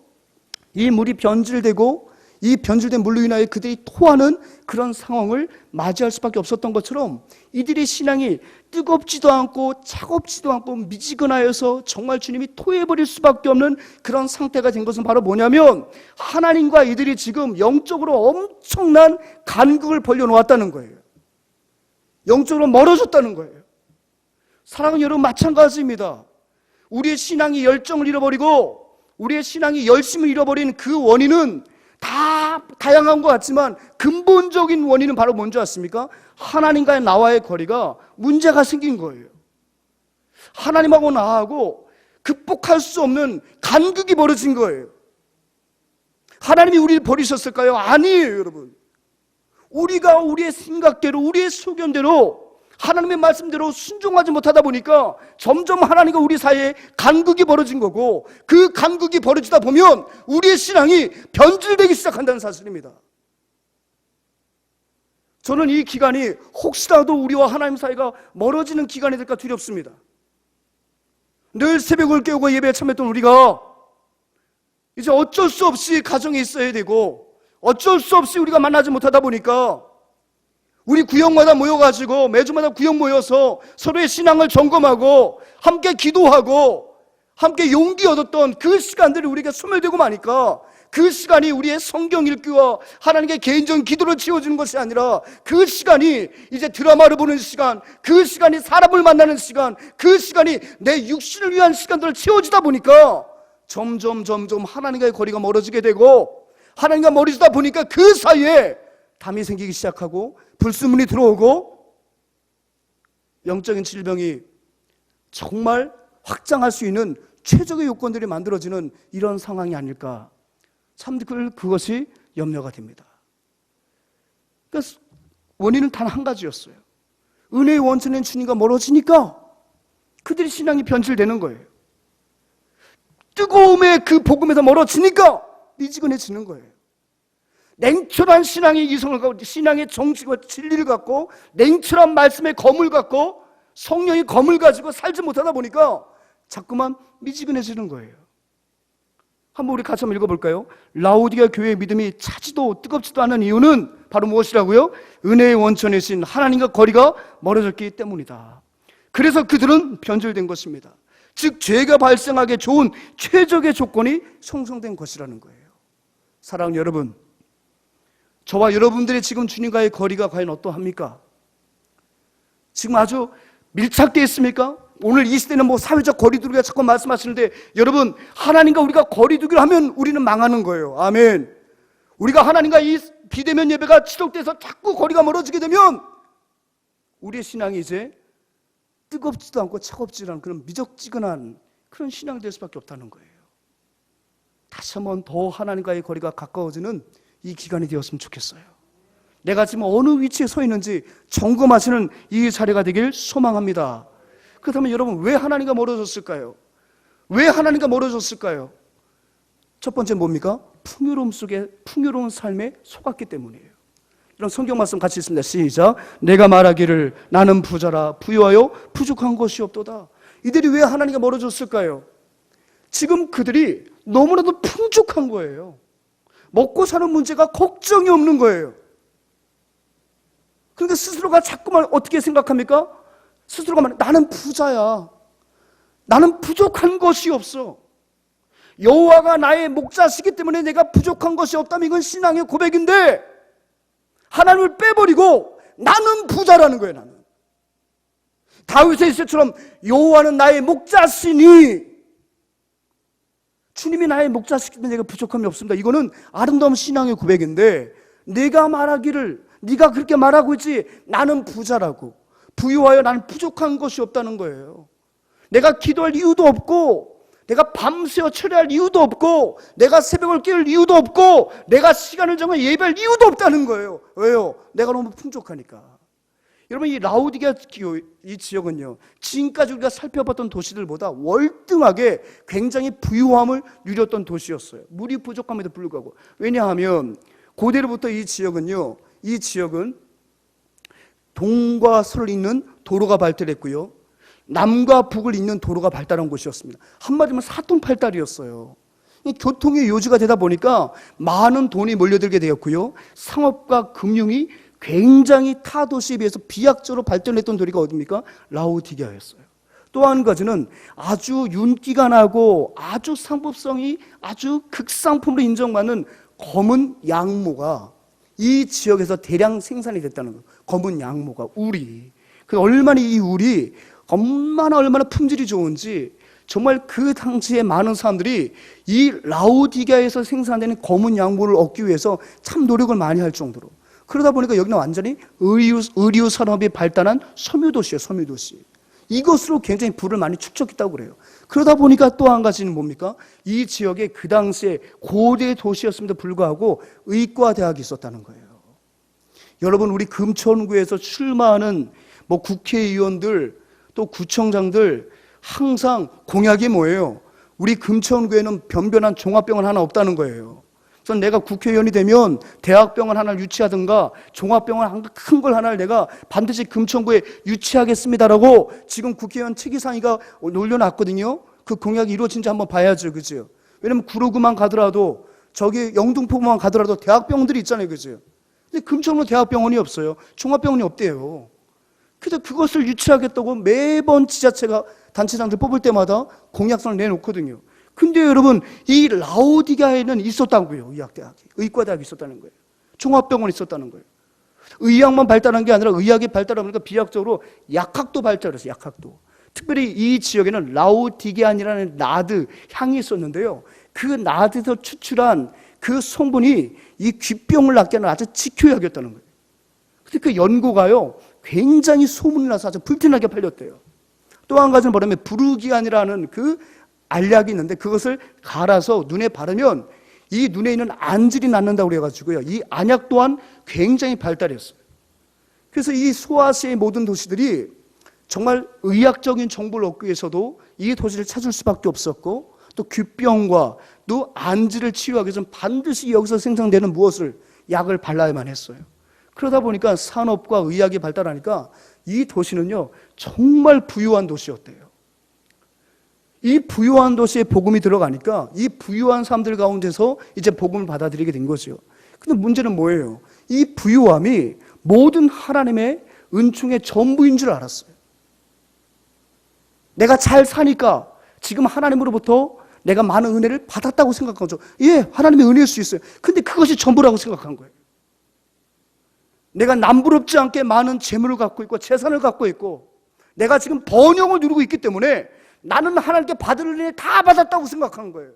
Speaker 1: 이 물이 변질되고 이 변질된 물로 인하여 그들이 토하는 그런 상황을 맞이할 수밖에 없었던 것처럼 이들의 신앙이 뜨겁지도 않고 차갑지도 않고 미지근하여서 정말 주님이 토해버릴 수밖에 없는 그런 상태가 된 것은 바로 뭐냐면 하나님과 이들이 지금 영적으로 엄청난 간극을 벌려놓았다는 거예요. 영적으로 멀어졌다는 거예요. 사랑하는 여러분, 마찬가지입니다. 우리의 신앙이 열정을 잃어버리고 우리의 신앙이 열심을 잃어버린 그 원인은 다 다양한 것 같지만 근본적인 원인은 바로 뭔지 아십니까? 하나님과의 나와의 거리가 문제가 생긴 거예요. 하나님하고 나하고 극복할 수 없는 간극이 벌어진 거예요. 하나님이 우리를 버리셨을까요? 아니에요, 여러분. 우리가 우리의 생각대로 우리의 소견대로 하나님의 말씀대로 순종하지 못하다 보니까 점점 하나님과 우리 사이에 간극이 벌어진 거고, 그 간극이 벌어지다 보면 우리의 신앙이 변질되기 시작한다는 사실입니다. 저는 이 기간이 혹시라도 우리와 하나님 사이가 멀어지는 기간이 될까 두렵습니다. 늘 새벽을 깨우고 예배에 참여했던 우리가 이제 어쩔 수 없이 가정에 있어야 되고 어쩔 수 없이 우리가 만나지 못하다 보니까 우리 구역마다 모여가지고 매주마다 구역 모여서 서로의 신앙을 점검하고 함께 기도하고 함께 용기 얻었던 그 시간들이 우리에게 소멸되고 마니까 그 시간이 우리의 성경 읽기와 하나님께 개인적인 기도를 채워주는 것이 아니라 그 시간이 이제 드라마를 보는 시간, 그 시간이 사람을 만나는 시간, 그 시간이 내 육신을 위한 시간들을 채워주다 보니까 점점 하나님과의 거리가 멀어지게 되고, 하나님과 멀어지다 보니까 그 사이에 담이 생기기 시작하고 불순물이 들어오고 영적인 질병이 정말 확장할 수 있는 최적의 요건들이 만들어지는 이런 상황이 아닐까, 참 그것이 염려가 됩니다. 그러니까 원인은 단 한 가지였어요. 은혜의 원천인 주님과 멀어지니까 그들이 신앙이 변질되는 거예요. 뜨거움의 그 복음에서 멀어지니까 미지근해지는 거예요. 냉철한 신앙의 이성을 갖고, 신앙의 정직과 진리를 갖고, 냉철한 말씀의 검을 갖고, 성령의 검을 가지고 살지 못하다 보니까 자꾸만 미지근해지는 거예요. 한번 우리 같이 한번 읽어볼까요? 라오디가 교회의 믿음이 차지도 뜨겁지도 않은 이유는 바로 무엇이라고요? 은혜의 원천이신 하나님과 거리가 멀어졌기 때문이다. 그래서 그들은 변질된 것입니다. 즉 죄가 발생하기 좋은 최적의 조건이 형성된 것이라는 거예요. 사랑하는 여러분, 저와 여러분들의 지금 주님과의 거리가 과연 어떠합니까? 지금 아주 밀착되어 있습니까? 오늘 이 시대는 뭐 사회적 거리두기가 자꾸 말씀하시는데, 여러분, 하나님과 우리가 거리두기를 하면 우리는 망하는 거예요. 아멘. 우리가 하나님과 이 비대면 예배가 지속돼서 자꾸 거리가 멀어지게 되면 우리의 신앙이 이제 뜨겁지도 않고 차갑지도 않은 그런 미적지근한 그런 신앙이 될 수밖에 없다는 거예요. 다시 한번 더 하나님과의 거리가 가까워지는 이 기간이 되었으면 좋겠어요. 내가 지금 어느 위치에 서 있는지 점검하시는 이 자리가 되길 소망합니다. 그렇다면 여러분, 왜 하나님과 멀어졌을까요? 왜 하나님과 멀어졌을까요? 첫 번째 뭡니까? 풍요로움 속에, 풍요로운 삶에 속았기 때문이에요. 이런 성경 말씀 같이 있습니다. 시작. 내가 말하기를 나는 부자라 부유하여 부족한 것이 없도다. 이들이 왜 하나님과 멀어졌을까요? 지금 그들이 너무나도 풍족한 거예요. 먹고 사는 문제가 걱정이 없는 거예요. 그러니까 스스로가 자꾸만 어떻게 생각합니까? 스스로가 말해, 나는 부자야. 나는 부족한 것이 없어. 여호와가 나의 목자시기 때문에 내가 부족한 것이 없다면 이건 신앙의 고백인데, 하나님을 빼버리고 나는 부자라는 거예요. 나는 다윗의 시처럼 여호와는 나의 목자시니, 주님이 나의 목자시기 때문에 내가 부족함이 없습니다. 이거는 아름다운 신앙의 고백인데, 내가 말하기를, 네가 그렇게 말하고 있지, 나는 부자라고, 부유하여 나는 부족한 것이 없다는 거예요. 내가 기도할 이유도 없고, 내가 밤새워 철회할 이유도 없고, 내가 새벽을 깨울 이유도 없고, 내가 시간을 정해 예배할 이유도 없다는 거예요. 왜요? 내가 너무 풍족하니까. 여러분, 이 라오디게아 이 지역은요, 지금까지 우리가 살펴봤던 도시들보다 월등하게 굉장히 부유함을 누렸던 도시였어요. 물이 부족함에도 불구하고. 왜냐하면 고대로부터 이 지역은 동과 서를 잇는 도로가 발달했고요, 남과 북을 잇는 도로가 발달한 곳이었습니다. 한마디로 사통팔달이었어요. 교통의 요지가 되다 보니까 많은 돈이 몰려들게 되었고요, 상업과 금융이 굉장히 타 도시에 비해서 비약적으로 발전했던 도시가 어디입니까? 라오디게아였어요. 또 한 가지는 아주 윤기가 나고 아주 상품성이 아주 극상품으로 인정받는 검은 양모가 이 지역에서 대량 생산이 됐다는 거예요. 검은 양모가, 울이. 얼마나 이 울이 얼마나 품질이 좋은지, 정말 그 당시에 많은 사람들이 이 라오디게아에서 생산되는 검은 양모를 얻기 위해서 참 노력을 많이 할 정도로. 그러다 보니까 여기는 완전히 의류 산업이 발달한 섬유도시예요. 섬유도시. 이것으로 굉장히 부를 많이 축적했다고 그래요. 그러다 보니까 또 한 가지는 뭡니까? 이 지역에 그 당시에 고대 도시였음에도 불구하고 의과대학이 있었다는 거예요. 여러분, 우리 금천구에서 출마하는 국회의원들, 또 구청장들 항상 공약이 뭐예요? 우리 금천구에는 변변한 종합병원 하나 없다는 거예요. 그래서 내가 국회의원이 되면 대학병원 하나를 유치하든가 종합병원 큰 걸 하나를 내가 반드시 금천구에 유치하겠습니다라고 지금 국회의원 최기상이가 올려놨거든요. 그 공약이 이루어진지 한번 봐야죠. 그죠? 왜냐면 구로구만 가더라도, 저기 영등포구만 가더라도 대학병원들이 있잖아요. 그죠? 근데 금천구는 대학병원이 없어요. 종합병원이 없대요. 그래서 그것을 유치하겠다고 매번 지자체가 단체장들 뽑을 때마다 공약서를 내놓거든요. 근데 여러분, 이 라오디게아에는 있었다고요. 의학대학이. 의과대학이 있었다는 거예요. 종합병원이 있었다는 거예요. 의학만 발달한 게 아니라 의학이 발달하니까 비약적으로 약학도 발달했어요. 약학도. 특별히 이 지역에는 라오디게안이라는 나드 향이 있었는데요. 그 나드에서 추출한 그 성분이 이 귀병을 낫게 하는 아주 지효약이었다는 거예요. 근데 그 연고가요, 굉장히 소문이 나서 아주 불티나게 팔렸대요. 또 한 가지는 뭐냐면 부르기안이라는 그 알약이 있는데 그것을 갈아서 눈에 바르면 이 눈에 있는 안질이 낫는다고 그래가지고요. 이 안약 또한 굉장히 발달했어요. 그래서 이 소아시아의 모든 도시들이 정말 의학적인 정보를 얻기 위해서도 이 도시를 찾을 수밖에 없었고, 또 귀병과 또 안질을 치유하기 위해서는 반드시 여기서 생성되는 무엇을 약을 발라야만 했어요. 그러다 보니까 산업과 의학이 발달하니까 이 도시는요 정말 부유한 도시였대요. 이 부유한 도시에 복음이 들어가니까 이 부유한 사람들 가운데서 이제 복음을 받아들이게 된 거죠. 근데 문제는 뭐예요? 이 부유함이 모든 하나님의 은총의 전부인 줄 알았어요. 내가 잘 사니까 지금 하나님으로부터 내가 많은 은혜를 받았다고 생각한 거죠. 예, 하나님의 은혜일 수 있어요. 근데 그것이 전부라고 생각한 거예요. 내가 남부럽지 않게 많은 재물을 갖고 있고 재산을 갖고 있고 내가 지금 번영을 누리고 있기 때문에 나는 하나님께 받을 은혜 다 받았다고 생각한 거예요.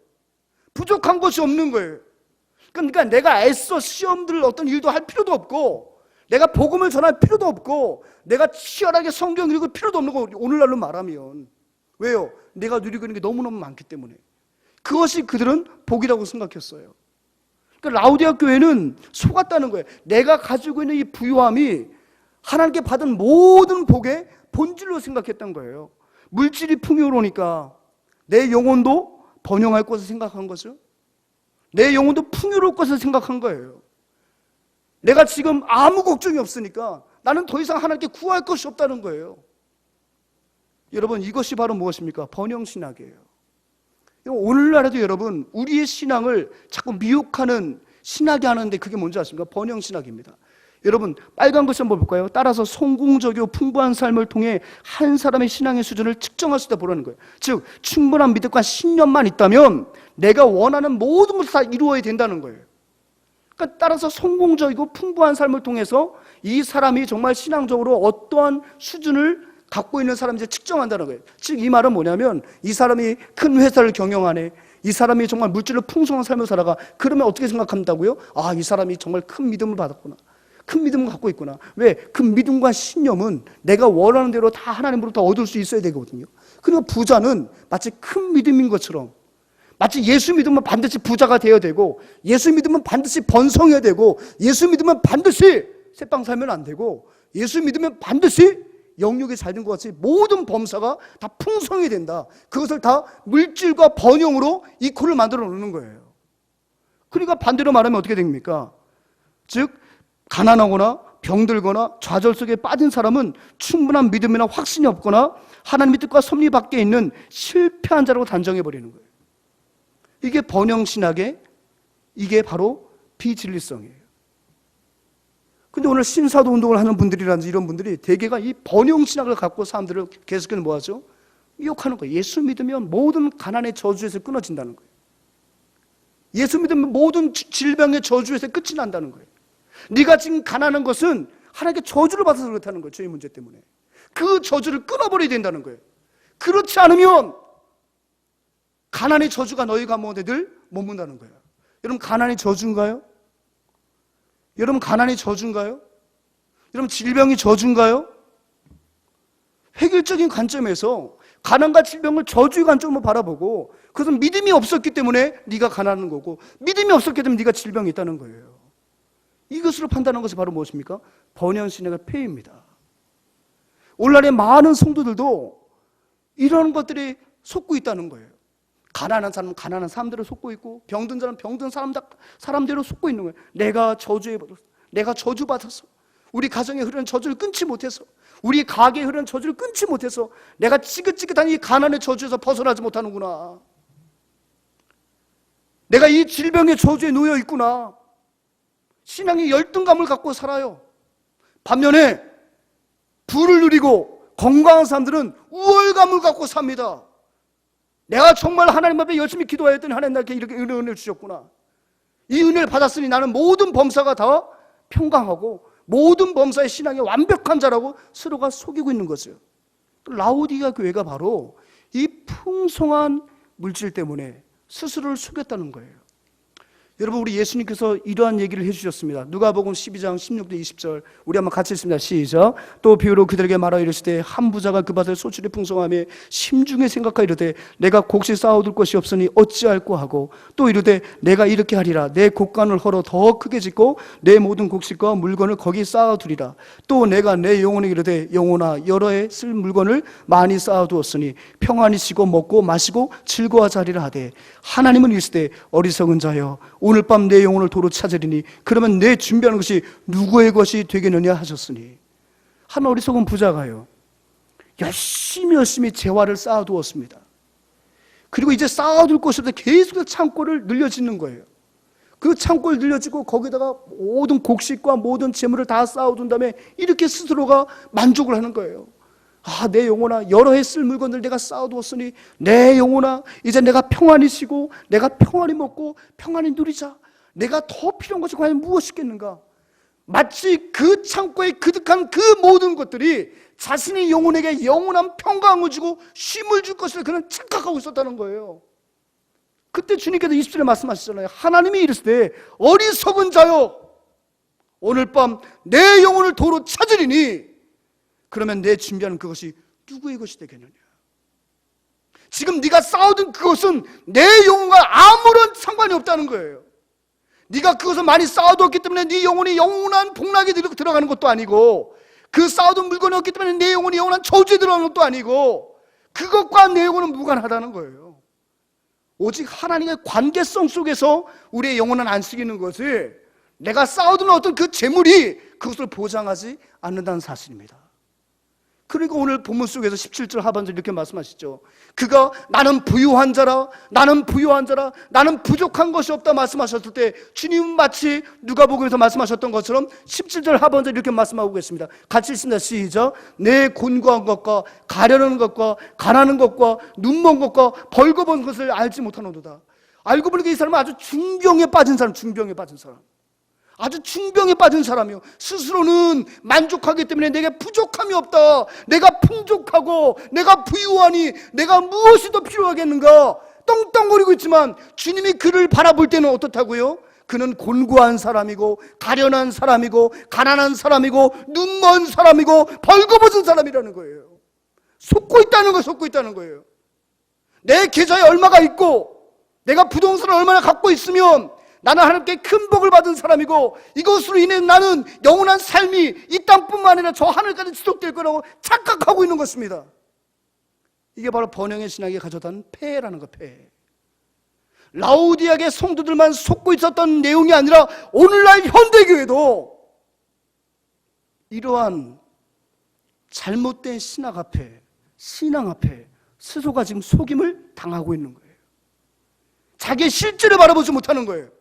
Speaker 1: 부족한 것이 없는 거예요. 그러니까 내가 애써 시험들 어떤 일도 할 필요도 없고 내가 복음을 전할 필요도 없고 내가 치열하게 성경 읽을 필요도 없는 거 오늘날로 말하면. 왜요? 내가 누리고 있는 게 너무너무 많기 때문에. 그것이 그들은 복이라고 생각했어요. 그러니까 라오디게아 교회는 속았다는 거예요. 내가 가지고 있는 이 부유함이 하나님께 받은 모든 복의 본질로 생각했던 거예요. 물질이 풍요로우니까 내 영혼도 번영할 것을 생각한 거죠. 내 영혼도 풍요로울 것을 생각한 거예요. 내가 지금 아무 걱정이 없으니까 나는 더 이상 하나님께 구할 것이 없다는 거예요. 여러분, 이것이 바로 무엇입니까? 번영신학이에요. 오늘날에도 여러분, 우리의 신앙을 자꾸 미혹하는 신학이 하는데 그게 뭔지 아십니까? 번영신학입니다. 여러분, 빨간 것을 한번 볼까요? 따라서 성공적이고 풍부한 삶을 통해 한 사람의 신앙의 수준을 측정할 수 있다 보라는 거예요. 즉, 충분한 믿음과 신념만 있다면 내가 원하는 모든 것을 다 이루어야 된다는 거예요. 그러니까 따라서 성공적이고 풍부한 삶을 통해서 이 사람이 정말 신앙적으로 어떠한 수준을 갖고 있는 사람인지 측정한다는 거예요. 즉 이 말은 뭐냐면 이 사람이 큰 회사를 경영하네, 이 사람이 정말 물질로 풍성한 삶을 살아가. 그러면 어떻게 생각한다고요? 아, 이 사람이 정말 큰 믿음을 받았구나, 큰 믿음을 갖고 있구나. 왜? 그 믿음과 신념은 내가 원하는 대로 다 하나님으로부터 얻을 수 있어야 되거든요. 그리고 부자는 마치 큰 믿음인 것처럼, 마치 예수 믿으면 반드시 부자가 되어야 되고, 예수 믿으면 반드시 번성해야 되고, 예수 믿으면 반드시 새빵 살면 안 되고, 예수 믿으면 반드시 영육이 잘 된 것 같이 모든 범사가 다 풍성해야 된다. 그것을 다 물질과 번영으로 이퀄을 만들어 놓는 거예요. 그러니까 반대로 말하면 어떻게 됩니까? 즉 가난하거나 병들거나 좌절 속에 빠진 사람은 충분한 믿음이나 확신이 없거나 하나님의 뜻과 섭리 밖에 있는 실패한 자라고 단정해버리는 거예요. 이게 번영신학의, 이게 바로 비진리성이에요. 근데 오늘 신사도 운동을 하는 분들이라든지 이런 분들이 대개가 이 번영신학을 갖고 사람들을 계속해서 뭐하죠? 미혹하는 거예요. 예수 믿으면 모든 가난의 저주에서 끊어진다는 거예요. 예수 믿으면 모든 질병의 저주에서 끝이 난다는 거예요. 네가 지금 가난한 것은 하나님께 저주를 받아서 그렇다는 거예요. 죄의 문제 때문에. 그 저주를 끊어버려야 된다는 거예요. 그렇지 않으면 가난의 저주가 너희 가운데 늘 머문다는 거예요. 여러분, 가난이 저주인가요? 여러분, 가난이 저주인가요? 여러분, 질병이 저주인가요? 획일적인 관점에서 가난과 질병을 저주의 관점으로 바라보고, 그것은 믿음이 없었기 때문에 네가 가난한 거고, 믿음이 없었기 때문에 네가 질병이 있다는 거예요. 이것으로 판단하는 것이 바로 무엇입니까? 번영신학의 폐해입니다. 오늘날의 많은 성도들도 이런 것들이 속고 있다는 거예요. 가난한 사람은 가난한 사람대로 속고 있고, 병든 사람은 병든 사람대로 속고 있는 거예요. 내가 저주해버렸어, 내가 저주받았어, 우리 가정에 흐르는 저주를 끊지 못해서, 우리 가게에 흐르는 저주를 끊지 못해서 내가 지긋지긋한 이 가난의 저주에서 벗어나지 못하는구나, 내가 이 질병의 저주에 놓여 있구나. 신앙의 열등감을 갖고 살아요. 반면에 부를 누리고 건강한 사람들은 우월감을 갖고 삽니다. 내가 정말 하나님 앞에 열심히 기도하였더니 하나님 나에게 이렇게 은혜를 주셨구나. 이 은혜를 받았으니 나는 모든 범사가 다 평강하고 모든 범사의 신앙이 완벽한 자라고 스스로가 속이고 있는 거죠. 라오디게아 교회가 바로 이 풍성한 물질 때문에 스스로를 속였다는 거예요. 여러분, 우리 예수님께서 이러한 얘기를 해주셨습니다. 누가복음 12장 16절 20절 우리 한번 같이 읽습니다. 시작. 또 비유로 그들에게 말하여 이르시되 한 부자가 그 밭에 소출이 풍성하며 심중에 생각하여 이르되 내가 곡식 쌓아둘 것이 없으니 어찌할꼬 하고 또 이르되 내가 이렇게 하리라. 내 곡간을 헐어 더 크게 짓고 내 모든 곡식과 물건을 거기 쌓아두리라. 또 내가 내 영혼에게 이르되 영혼아 여러 해 쓸 물건을 많이 쌓아두었으니 평안히 쉬고 먹고 마시고 즐거워하자 하리라 하되 하나님은 이르시되 어리석은 자여 오늘 밤 내 영혼을 도로 찾으리니 그러면 내 준비하는 것이 누구의 것이 되겠느냐 하셨으니, 한 어리석은 부자가요 열심히 재화를 쌓아두었습니다. 그리고 이제 쌓아둘 곳이 없어 계속해서 창고를 늘려짓는 거예요. 그 창고를 늘려짓고 거기다가 모든 곡식과 모든 재물을 다 쌓아둔 다음에 이렇게 스스로가 만족을 하는 거예요. 아, 내 영혼아 여러 해 쓸 물건들 내가 쌓아두었으니 내 영혼아 이제 내가 평안히 쉬고 내가 평안히 먹고 평안히 누리자. 내가 더 필요한 것이 과연 무엇이겠는가. 마치 그 창고에 그득한 그 모든 것들이 자신의 영혼에게 영원한 평강을 주고 쉼을 줄 것을 그는 착각하고 있었다는 거예요. 그때 주님께서 20절에 말씀하시잖아요. 하나님이 이르시되 어리석은 자여 오늘 밤 내 영혼을 도로 찾으리니 그러면 내 준비하는 그것이 누구의 것이 되겠느냐. 지금 네가 쌓아둔 그것은 내 영혼과 아무런 상관이 없다는 거예요. 네가 그것을 많이 쌓아뒀기 때문에 네 영혼이 영원한 복락에 들어가는 것도 아니고, 그 쌓아둔 물건이 없기 때문에 내 영혼이 영원한 저주에 들어가는 것도 아니고, 그것과 내 영혼은 무관하다는 거예요. 오직 하나님의 관계성 속에서 우리의 영혼은 안식이는 것이 내가 쌓아둔 어떤 그 재물이 그것을 보장하지 않는다는 사실입니다. 그리고 오늘 본문 속에서 17절 하반절 이렇게 말씀하시죠. 그가 나는 부유한 자라 나는 부유한 자라 나는 부족한 것이 없다 말씀하셨을 때 주님은 마치 누가복음에서 말씀하셨던 것처럼 17절 하반절 이렇게 말씀하고 계십니다. 같이 읽습니다. 시작. 내 곤고한 것과 가려는 것과 가난한 것과 눈먼 것과 벌거벗은 것을 알지 못하노도다. 알고 보니까 이 사람은 아주 중병에 빠진 사람, 중병에 빠진 사람, 아주 중병에 빠진 사람이요. 스스로는 만족하기 때문에 내게 부족함이 없다, 내가 풍족하고 내가 부유하니 내가 무엇이 더 필요하겠는가 떵떵거리고 있지만, 주님이 그를 바라볼 때는 어떻다고요? 그는 곤고한 사람이고 가련한 사람이고 가난한 사람이고 눈먼 사람이고 벌거벗은 사람이라는 거예요. 속고 있다는 거예요. 속고 있다는 거예요. 내 계좌에 얼마가 있고 내가 부동산을 얼마나 갖고 있으면 나는 하나님께 큰 복을 받은 사람이고 이것으로 인해 나는 영원한 삶이 이 땅뿐만 아니라 저 하늘까지 지속될 거라고 착각하고 있는 것입니다. 이게 바로 번영의 신학이 가져다 폐해라는 거, 폐해. 라오디게아 성도들만 속고 있었던 내용이 아니라 오늘날 현대교회도 이러한 잘못된 신앙 앞에 스스로가 지금 속임을 당하고 있는 거예요. 자기의 실제를 바라보지 못하는 거예요.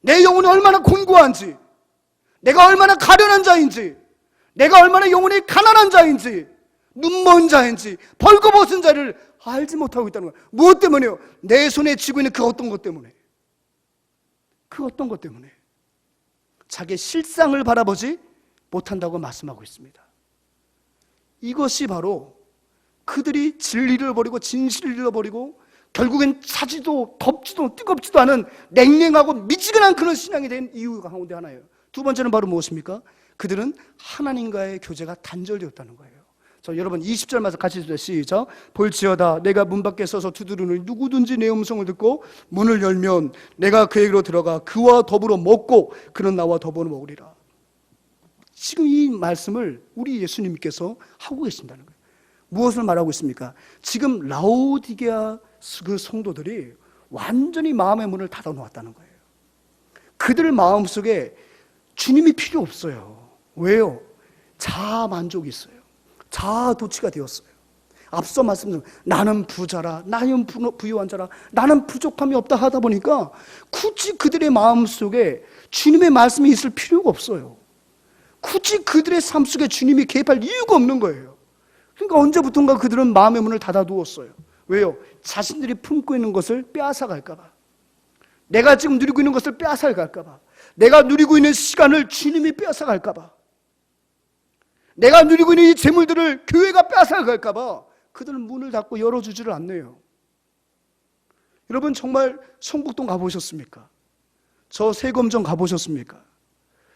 Speaker 1: 내 영혼이 얼마나 곤고한지, 내가 얼마나 가련한 자인지, 내가 얼마나 영혼이 가난한 자인지, 눈먼 자인지, 벌거벗은 자를 알지 못하고 있다는 거예요. 무엇 때문에요? 내 손에 쥐고 있는 그 어떤 것 때문에, 그 어떤 것 때문에 자기의 실상을 바라보지 못한다고 말씀하고 있습니다. 이것이 바로 그들이 진리를 버리고 진실을 잃어버리고 결국엔 차지도 덥지도 뜨겁지도 않은 냉랭하고 미지근한 그런 신앙이 된 이유 가운데 하나예요. 두 번째는 바로 무엇입니까? 그들은 하나님과의 교제가 단절되었다는 거예요. 자, 여러분 20절 말씀 같이 읽어주세요. 시작. 볼지어다 내가 문 밖에 서서 두드리니 누구든지 내 음성을 듣고 문을 열면 내가 그에게로 들어가 그와 더불어 먹고 그는 나와 더불어 먹으리라. 지금 이 말씀을 우리 예수님께서 하고 계신다는 거예요. 무엇을 말하고 있습니까? 지금 라오디게아 그 성도들이 완전히 마음의 문을 닫아 놓았다는 거예요. 그들 마음속에 주님이 필요 없어요. 왜요? 자아 만족이 있어요. 자아 도취가 되었어요. 앞서 말씀드린 나는 부자라, 나는 부유한 자라, 나는 부족함이 없다 하다 보니까 굳이 그들의 마음속에 주님의 말씀이 있을 필요가 없어요. 굳이 그들의 삶 속에 주님이 개입할 이유가 없는 거예요. 그러니까 언제부턴가 그들은 마음의 문을 닫아두었어요. 왜요? 자신들이 품고 있는 것을 빼앗아 갈까 봐. 내가 지금 누리고 있는 것을 빼앗아 갈까 봐. 내가 누리고 있는 시간을 주님이 빼앗아 갈까 봐. 내가 누리고 있는 이 재물들을 교회가 빼앗아 갈까 봐 그들은 문을 닫고 열어주지를 않네요. 여러분 정말 성북동 가보셨습니까? 저 세검정 가보셨습니까?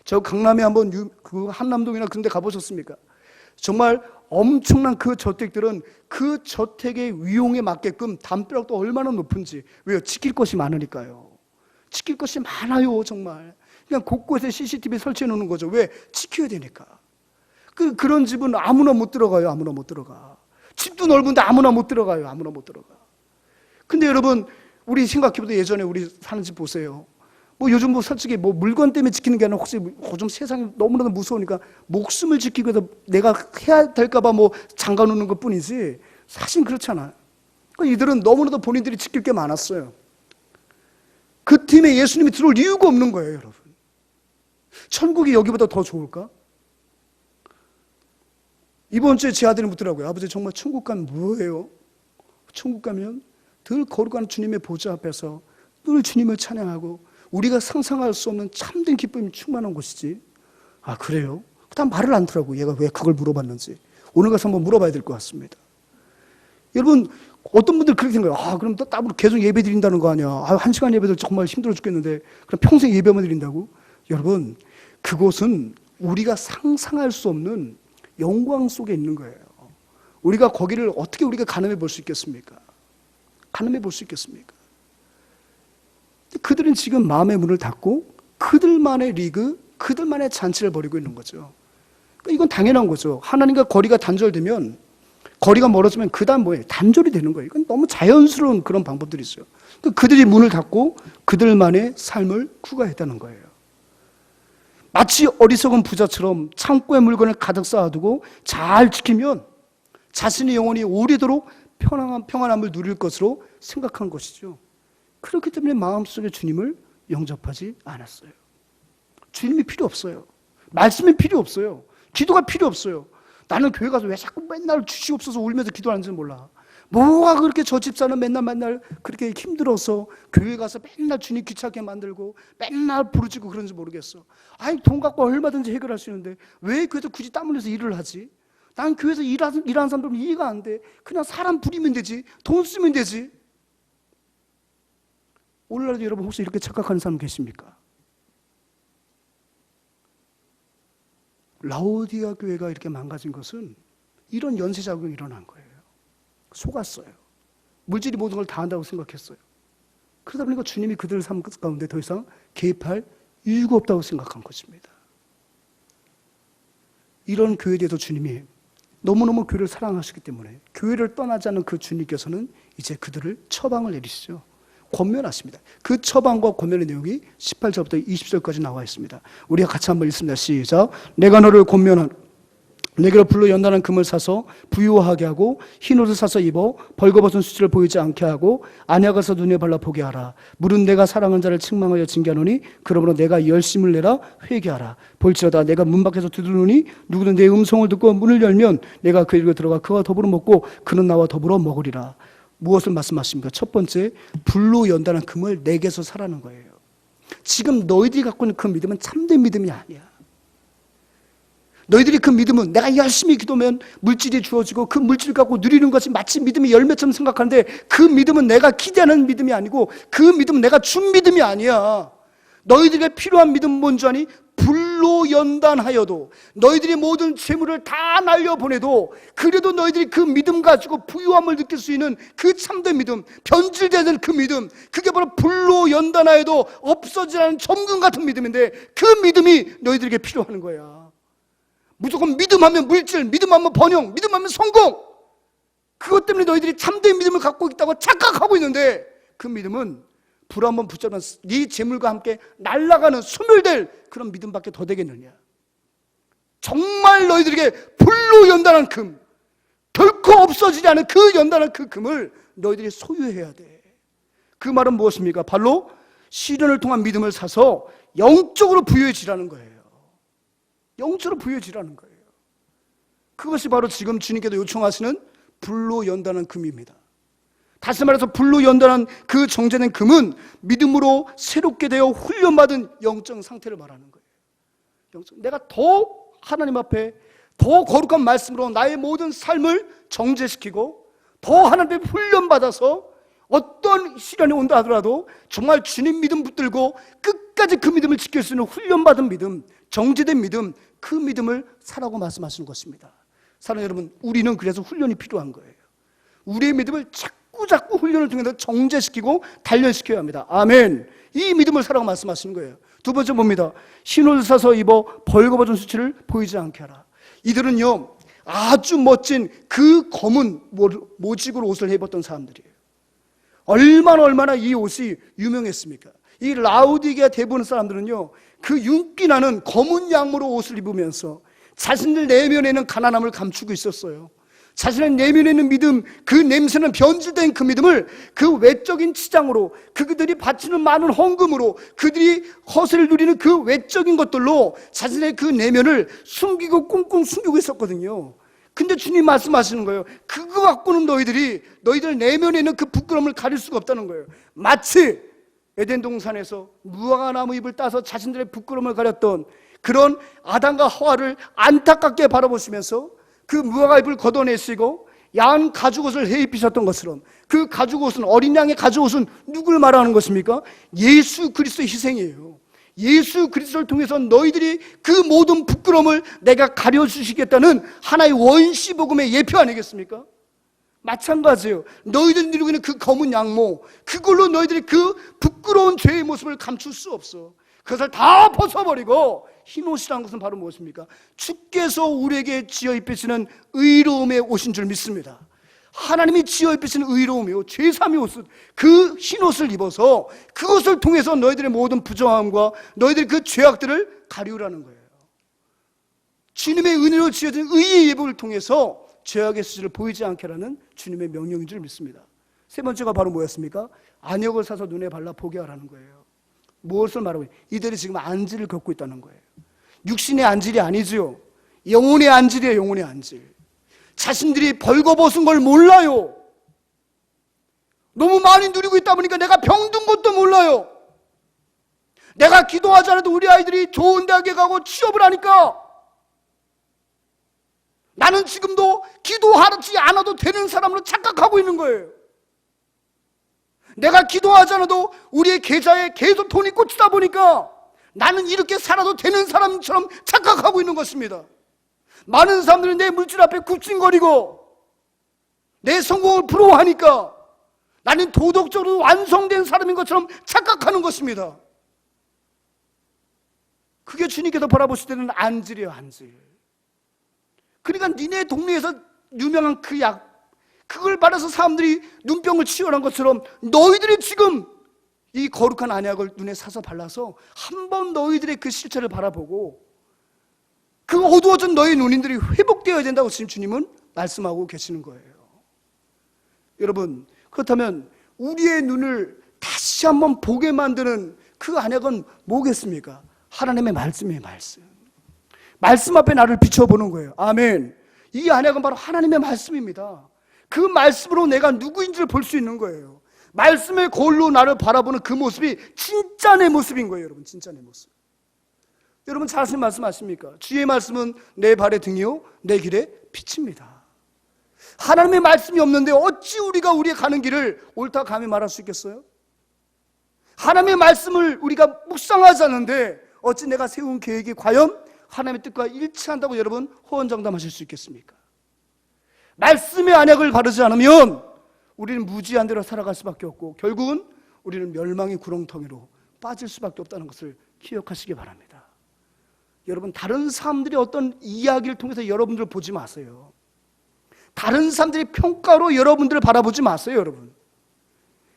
Speaker 1: 저 강남에 한번 그 한남동이나 그런 데 가보셨습니까? 정말 엄청난 그 저택들은 그 저택의 위용에 맞게끔 담벼락도 얼마나 높은지. 왜요? 지킬 것이 많으니까요. 지킬 것이 많아요. 정말 그냥 곳곳에 CCTV 설치해 놓는 거죠. 왜? 지켜야 되니까. 그런 집은 아무나 못 들어가요. 아무나 못 들어가. 집도 넓은데 아무나 못 들어가요. 아무나 못 들어가. 근데 여러분 우리 생각해보다 예전에 우리 사는 집 보세요. 뭐 요즘 뭐 솔직히 뭐 물건 때문에 지키는 게 아니라 혹시 요즘 세상이 너무나도 무서우니까 목숨을 지키기 위해서 내가 해야 될까봐 뭐 잠가 놓는 것 뿐이지 사실 그렇잖아요. 이들은 너무나도 본인들이 지킬 게 많았어요. 그 팀에 예수님이 들어올 이유가 없는 거예요. 여러분 천국이 여기보다 더 좋을까? 이번 주에 제 아들이 묻더라고요. 아버지 정말 천국 가면 뭐예요? 천국 가면 늘 거룩한 주님의 보좌 앞에서 늘 주님을 찬양하고 우리가 상상할 수 없는 참된 기쁨이 충만한 곳이지. 아 그래요? 그다음 말을 안 하더라고. 얘가 왜 그걸 물어봤는지. 오늘 가서 한번 물어봐야 될 것 같습니다. 여러분 어떤 분들 그렇게 생각해요. 아 그럼 또 따로 계속 예배 드린다는 거 아니야. 아 1시간 예배도 정말 힘들어 죽겠는데 그럼 평생 예배만 드린다고? 여러분 그곳은 우리가 상상할 수 없는 영광 속에 있는 거예요. 우리가 거기를 어떻게 우리가 가늠해 볼 수 있겠습니까? 가늠해 볼 수 있겠습니까? 그들은 지금 마음의 문을 닫고 그들만의 리그, 그들만의 잔치를 벌이고 있는 거죠. 이건 당연한 거죠. 하나님과 거리가 단절되면, 거리가 멀어지면 그 다음 뭐예요? 단절이 되는 거예요. 이건 너무 자연스러운 그런 방법들이 있어요. 그들이 문을 닫고 그들만의 삶을 구가했다는 거예요. 마치 어리석은 부자처럼 창고에 물건을 가득 쌓아두고 잘 지키면 자신의 영혼이 오래도록 평안함을 누릴 것으로 생각한 것이죠. 그렇기 때문에 마음속에 주님을 영접하지 않았어요. 주님이 필요 없어요. 말씀이 필요 없어요. 기도가 필요 없어요. 나는 교회 가서 왜 자꾸 맨날 주시옵소서 울면서 기도하는지는 몰라. 뭐가 그렇게 저 집사는 맨날 그렇게 힘들어서 교회 가서 맨날 주님 귀찮게 만들고 맨날 부르짖고 그런지 모르겠어. 아니 돈 갖고 얼마든지 해결할 수 있는데 왜 교회에서 굳이 땀 흘려서 일을 하지? 난 교회에서 일하는 사람들은 이해가 안 돼. 그냥 사람 부리면 되지. 돈 쓰면 되지. 오늘날도 여러분 혹시 이렇게 착각하는 사람 계십니까? 라오디아 교회가 이렇게 망가진 것은 이런 연쇄작용이 일어난 거예요. 속았어요. 물질이 모든 걸 다 한다고 생각했어요. 그러다 보니까 주님이 그들의 삶 가운데 더 이상 개입할 이유가 없다고 생각한 것입니다. 이런 교회에 대해서 주님이 너무너무 교회를 사랑하시기 때문에 교회를 떠나지 않는 그 주님께서는 이제 그들을 처방을 내리시죠. 권면하십니다. 그 처방과 권면의 내용이 18절부터 20절까지 나와 있습니다. 우리가 같이 한번 읽습니다. 시작. 내가 너를 권면하노 내게로 불로 연단한 금을 사서 부유하게 하고 흰 옷을 사서 입어 벌거벗은 수치를 보이지 않게 하고 안약을 사 눈에 발라 보게 하라. 물은 내가 사랑한 자를 책망하여 징계하노니 그러므로 내가 열심을 내라 회개하라. 볼지어다 내가 문 밖에서 두드리노니 누구든 내 음성을 듣고 문을 열면 내가 그에게 들어가 그와 더불어 먹고 그는 나와 더불어 먹으리라. 무엇을 말씀하십니까? 첫 번째, 불로 연단한 금을 내게서 사라는 거예요. 지금 너희들이 갖고 있는 그 믿음은 참된 믿음이 아니야. 너희들이 그 믿음은 내가 열심히 기도면 물질이 주어지고 그 물질을 갖고 누리는 것이 마치 믿음의 열매처럼 생각하는데 그 믿음은 내가 기대하는 믿음이 아니고 그 믿음은 내가 준 믿음이 아니야. 너희들에게 필요한 믿음은 뭔지 아니? 불로 연단하여도 너희들이 모든 재물을 다 날려보내도 그래도 너희들이 그 믿음 가지고 부유함을 느낄 수 있는 그 참된 믿음, 변질되는 그 믿음, 그게 바로 불로 연단하여도 없어지지 않은 점금 같은 믿음인데 그 믿음이 너희들에게 필요한 거야. 무조건 믿음하면 물질, 믿음하면 번영, 믿음하면 성공, 그것 때문에 너희들이 참된 믿음을 갖고 있다고 착각하고 있는데 그 믿음은 불 한번 붙잡으면 네 재물과 함께 날아가는 소멸될 그런 믿음밖에 더 되겠느냐. 정말 너희들에게 불로 연단한 금, 결코 없어지지 않은 그 연단한 그 금을 너희들이 소유해야 돼. 그 말은 무엇입니까? 바로 시련을 통한 믿음을 사서 영적으로 부유해지라는 거예요. 영적으로 부유해지라는 거예요. 그것이 바로 지금 주님께서 요청하시는 불로 연단한 금입니다. 다시 말해서 불로 연단한 그 정제된 금은 믿음으로 새롭게 되어 훈련받은 영적 상태를 말하는 거예요. 내가 더 하나님 앞에 더 거룩한 말씀으로 나의 모든 삶을 정제시키고 더 하나님 앞에 훈련받아서 어떤 시련이 온다 하더라도 정말 주님 믿음 붙들고 끝까지 그 믿음을 지킬 수 있는 훈련받은 믿음, 정제된 믿음, 그 믿음을 살라고 말씀하시는 것입니다. 사랑하는 여러분, 우리는 그래서 훈련이 필요한 거예요. 우리의 믿음을 자꾸 훈련을 통해서 정제시키고 단련시켜야 합니다. 아멘. 이 믿음을 살라고 말씀하시는 거예요. 두 번째 봅니다. 흰옷을 사서 입어 벌거벗은 수치를 보이지 않게 하라. 이들은요, 아주 멋진 그 검은 모직으로 옷을 입었던 사람들이에요. 얼마나 이 옷이 유명했습니까? 이 라우디게아 대부분 사람들은요, 그 윤기 나는 검은 양모로 옷을 입으면서 자신들 내면에는 가난함을 감추고 있었어요. 자신의 내면에 있는 믿음, 그 냄새는 변질된 그 믿음을 그 외적인 치장으로, 그들이 바치는 많은 헌금으로, 그들이 허세를 누리는 그 외적인 것들로 자신의 그 내면을 숨기고 꽁꽁 숨기고 있었거든요. 근데 주님 말씀하시는 거예요. 그거 갖고는 너희들 내면에 있는 그 부끄러움을 가릴 수가 없다는 거예요. 마치 에덴 동산에서 무화과나무 잎을 따서 자신들의 부끄러움을 가렸던 그런 아담과 하와를 안타깝게 바라보시면서 그 무화과 잎을 걷어내시고 야한 가죽옷을 해 입히셨던 것처럼, 그 가죽옷은, 어린 양의 가죽옷은 누굴 말하는 것입니까? 예수 그리스도의 희생이에요. 예수 그리스도를 통해서 너희들이 그 모든 부끄러움을 내가 가려주시겠다는 하나의 원시복음의 예표 아니겠습니까? 마찬가지예요. 너희들이 누리고 있는 그 검은 양모, 그걸로 너희들이 그 부끄러운 죄의 모습을 감출 수 없어. 그것을 다 벗어버리고 흰옷이라는 것은 바로 무엇입니까? 주께서 우리에게 지어 입히시는 의로움의 옷인 줄 믿습니다. 하나님이 지어 입히시는 의로움이요, 죄삼이 옷을, 그 흰옷을 입어서 그것을 통해서 너희들의 모든 부정함과 너희들의 그 죄악들을 가리우라는 거예요. 주님의 은혜로 지어진 의의 예복을 통해서 죄악의 수치를 보이지 않게 하라는 주님의 명령인 줄 믿습니다. 세 번째가 바로 뭐였습니까? 안역을 사서 눈에 발라 보게 하라는 거예요. 무엇을 말하고 있어요? 이들이 지금 안질을 겪고 있다는 거예요. 육신의 안질이 아니지요. 영혼의 안질이에요. 영혼의 안질. 자신들이 벌거벗은 걸 몰라요. 너무 많이 누리고 있다 보니까 내가 병든 것도 몰라요. 내가 기도하지 않아도 우리 아이들이 좋은 대학에 가고 취업을 하니까 나는 지금도 기도하지 않아도 되는 사람으로 착각하고 있는 거예요. 내가 기도하지 않아도 우리의 계좌에 계속 돈이 꽂히다 보니까 나는 이렇게 살아도 되는 사람처럼 착각하고 있는 것입니다. 많은 사람들은 내 물질 앞에 굽신거리고 내 성공을 부러워하니까 나는 도덕적으로 완성된 사람인 것처럼 착각하는 것입니다. 그게 주님께서 바라보실 때는 안질이에요. 안질. 그러니까 니네 동네에서 유명한 그 약, 그걸 받아서 사람들이 눈병을 치유한 것처럼 너희들이 지금 이 거룩한 안약을 눈에 사서 발라서 한번 너희들의 그 실체를 바라보고 그 어두워진 너희 눈인들이 회복되어야 된다고 지금 주님은 말씀하고 계시는 거예요. 여러분, 그렇다면 우리의 눈을 다시 한번 보게 만드는 그 안약은 뭐겠습니까? 하나님의 말씀이에요. 말씀 앞에 나를 비춰보는 거예요. 아멘. 이 안약은 바로 하나님의 말씀입니다. 그 말씀으로 내가 누구인지를 볼 수 있는 거예요. 말씀의 거울로 나를 바라보는 그 모습이 진짜 내 모습인 거예요. 여러분, 진짜 내 모습. 여러분 잘 아시는 말씀 아십니까? 주의 말씀은 내 발의 등이요 내 길의 빛입니다. 하나님의 말씀이 없는데 어찌 우리가 우리의 가는 길을 옳다 감히 말할 수 있겠어요? 하나님의 말씀을 우리가 묵상하지 않는데 어찌 내가 세운 계획이 과연 하나님의 뜻과 일치한다고 여러분 호언장담하실 수 있겠습니까? 말씀의 안약을 바르지 않으면 우리는 무지한 대로 살아갈 수밖에 없고 결국은 우리는 멸망의 구렁텅이로 빠질 수밖에 없다는 것을 기억하시기 바랍니다. 여러분, 다른 사람들이 어떤 이야기를 통해서 여러분들을 보지 마세요. 다른 사람들의 평가로 여러분들을 바라보지 마세요. 여러분,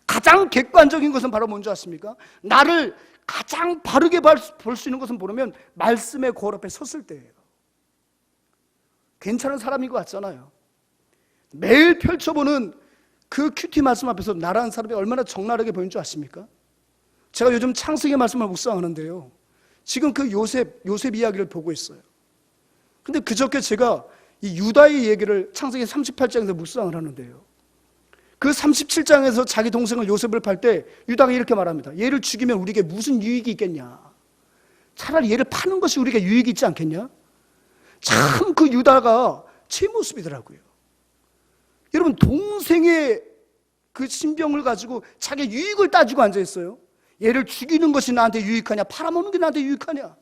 Speaker 1: 가장 객관적인 것은 바로 뭔지 아십니까? 나를 가장 바르게 볼 수 있는 것은 뭐냐면 말씀의 거울 앞에 섰을 때예요. 괜찮은 사람인 것 같잖아요. 매일 펼쳐보는 그 큐티 말씀 앞에서 나라는 사람이 얼마나 적나라하게 보이는 줄 아십니까? 제가 요즘 창세기 말씀을 묵상하는데요, 지금 그 요셉 이야기를 보고 있어요. 근데 그저께 제가 이 유다의 얘기를 창세기 38장에서 묵상을 하는데요, 그 37장에서 자기 동생을 요셉을 팔 때 유다가 이렇게 말합니다. 얘를 죽이면 우리에게 무슨 유익이 있겠냐? 차라리 얘를 파는 것이 우리에게 유익이 있지 않겠냐? 참 그 유다가 제 모습이더라고요. 여러분, 동생의 그 신병을 가지고 자기 유익을 따지고 앉아있어요. 얘를 죽이는 것이 나한테 유익하냐, 팔아먹는 게 나한테 유익하냐.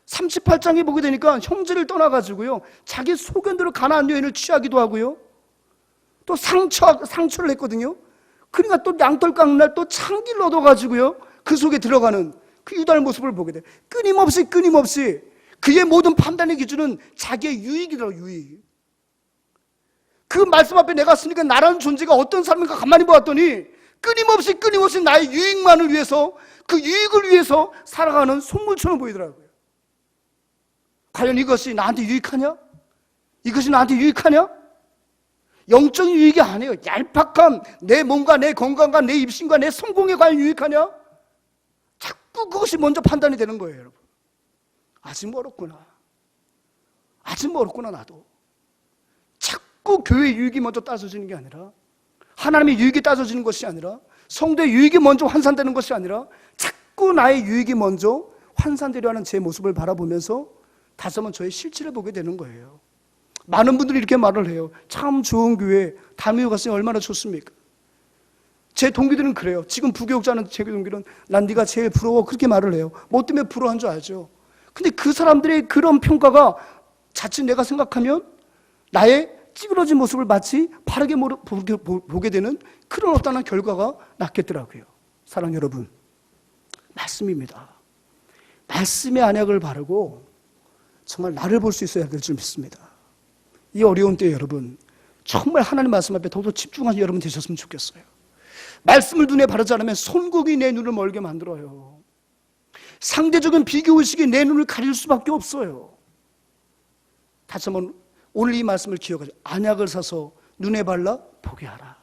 Speaker 1: 38장에 보게 되니까 형제를 떠나가지고요, 자기 소견대로 가나안 여인을 취하기도 하고요, 또 상처를 했거든요. 그러니까 또 양털 깎는 날 또 창기를 얻어가지고요, 그 속에 들어가는 그 유다의 모습을 보게 돼. 끊임없이 그의 모든 판단의 기준은 자기의 유익이더라고요. 유익. 그 말씀 앞에 내가 쓰니까 나라는 존재가 어떤 사람인가 가만히 보았더니 끊임없이 나의 유익만을 위해서, 그 유익을 위해서 살아가는 속물처럼 보이더라고요. 과연 이것이 나한테 유익하냐? 이것이 나한테 유익하냐? 영적인 유익이 아니에요. 얄팍함, 내 몸과 내 건강과 내 입신과 내 성공에 과연 유익하냐? 자꾸 그것이 먼저 판단이 되는 거예요, 여러분. 아직 멀었구나 나도. 자꾸 교회의 유익이 먼저 따져지는 게 아니라, 하나님의 유익이 따져지는 것이 아니라, 성도의 유익이 먼저 환산되는 것이 아니라, 자꾸 나의 유익이 먼저 환산되려 하는 제 모습을 바라보면서 다시 한번 저의 실체를 보게 되는 거예요. 많은 분들이 이렇게 말을 해요. 참 좋은 교회 다니고 갔으니 얼마나 좋습니까? 제 동기들은 그래요. 지금 부교육자는 제 동기는 난 네가 제일 부러워, 그렇게 말을 해요. 뭐 때문에 부러워한 줄 알죠? 근데 그 사람들의 그런 평가가 자칫 내가 생각하면 나의 찌그러진 모습을 마치 바르게 보게 되는 그런 어떠한 결과가 났겠더라고요. 사랑 여러분, 말씀입니다. 말씀의 안약을 바르고 정말 나를 볼 수 있어야 될 줄 믿습니다. 이 어려운 때에 여러분, 정말 하나님 말씀 앞에 더욱더 집중하는 여러분 되셨으면 좋겠어요. 말씀을 눈에 바르지 않으면 손국이 내 눈을 멀게 만들어요. 상대적인 비교의식이 내 눈을 가릴 수밖에 없어요. 다시 한번 오늘 이 말씀을 기억하죠. 안약을 사서 눈에 발라 보게 하라.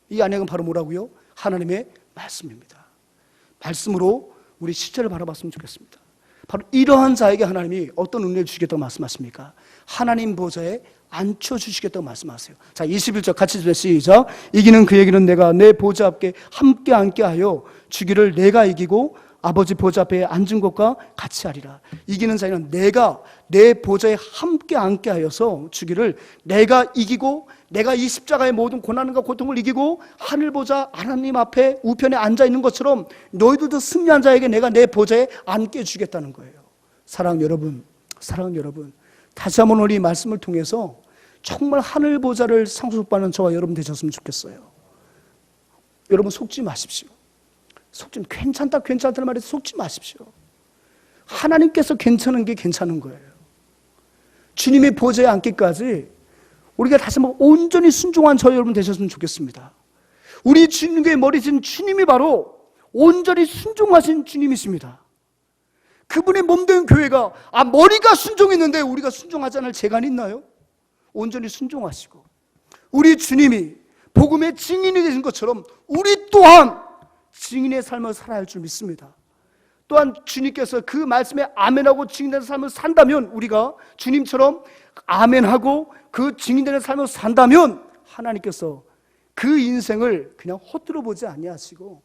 Speaker 1: 이 안약은 바로 뭐라고요? 하나님의 말씀입니다. 말씀으로 우리 실체를 바라봤으면 좋겠습니다. 바로 이러한 자에게 하나님이 어떤 은혜를 주시겠다고 말씀하십니까? 하나님 보좌에 앉혀주시겠다고 말씀하세요. 자, 21절 같이 읽으세요. 시작. 이기는 그에게는 내가 내 보좌 앞에 함께 앉게 하여 주기를 내가 이기고 아버지 보좌 앞에 앉은 것과 같이 하리라. 이기는 자에는 내가 내 보좌에 함께 앉게 하여서 주기를 내가 이기고, 내가 이 십자가의 모든 고난과 고통을 이기고 하늘 보좌 하나님 앞에 우편에 앉아 있는 것처럼 너희들도 승리한 자에게 내가 내 보좌에 앉게 주겠다는 거예요. 사랑하는 여러분, 다시 한번 오늘 이 말씀을 통해서 정말 하늘 보좌를 상속받는 저와 여러분 되셨으면 좋겠어요. 여러분 속지 마십시오. 괜찮다는 말에 속지 마십시오. 하나님께서 괜찮은 게 괜찮은 거예요. 주님의 보좌에 앉기까지 우리가 다시 한번 온전히 순종한 저와 여러분 되셨으면 좋겠습니다. 우리 주님의 머리신 주님이 바로 온전히 순종하신 주님이십니다. 그분의 몸된 교회가 머리가 순종했는데 우리가 순종하지 않을 재간이 있나요? 온전히 순종하시고 우리 주님이 복음의 증인이 되신 것처럼 우리 또한 증인의 삶을 살아야 할 줄 믿습니다. 또한 주님께서 그 말씀에 아멘하고 증인되는 삶을 산다면, 우리가 주님처럼 아멘하고 그 증인되는 삶을 산다면 하나님께서 그 인생을 그냥 헛들어 보지 아니하시고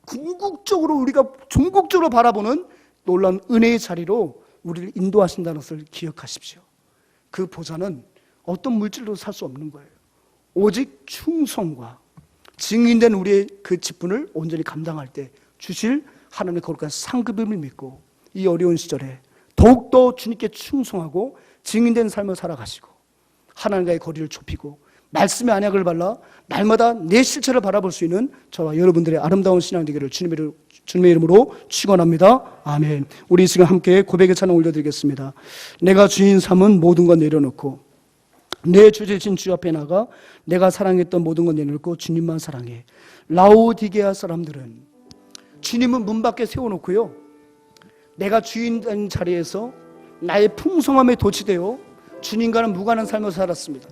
Speaker 1: 궁극적으로 우리가 종국적으로 바라보는 놀라운 은혜의 자리로 우리를 인도하신다는 것을 기억하십시오. 그 보좌는 어떤 물질로 살 수 없는 거예요. 오직 충성과 증인된 우리의 그 직분을 온전히 감당할 때 주실 하나님의 거룩한 상급임을 믿고 이 어려운 시절에 더욱더 주님께 충성하고 증인된 삶을 살아가시고 하나님과의 거리를 좁히고 말씀의 안약을 발라 날마다 내 실체를 바라볼 수 있는 저와 여러분들의 아름다운 신앙 되기를 주님의 이름으로 축원합니다. 아멘. 우리 이 시간 함께 고백의 찬양 올려드리겠습니다. 내가 주인 삼은 모든 것 내려놓고 내 주제신 주 앞에 나가 내가 사랑했던 모든 것 내려놓고 주님만 사랑해. 라오디게아 사람들은 주님은 문 밖에 세워놓고요, 내가 주인된 자리에서 나의 풍성함에 도취되어 주님과는 무관한 삶을 살았습니다.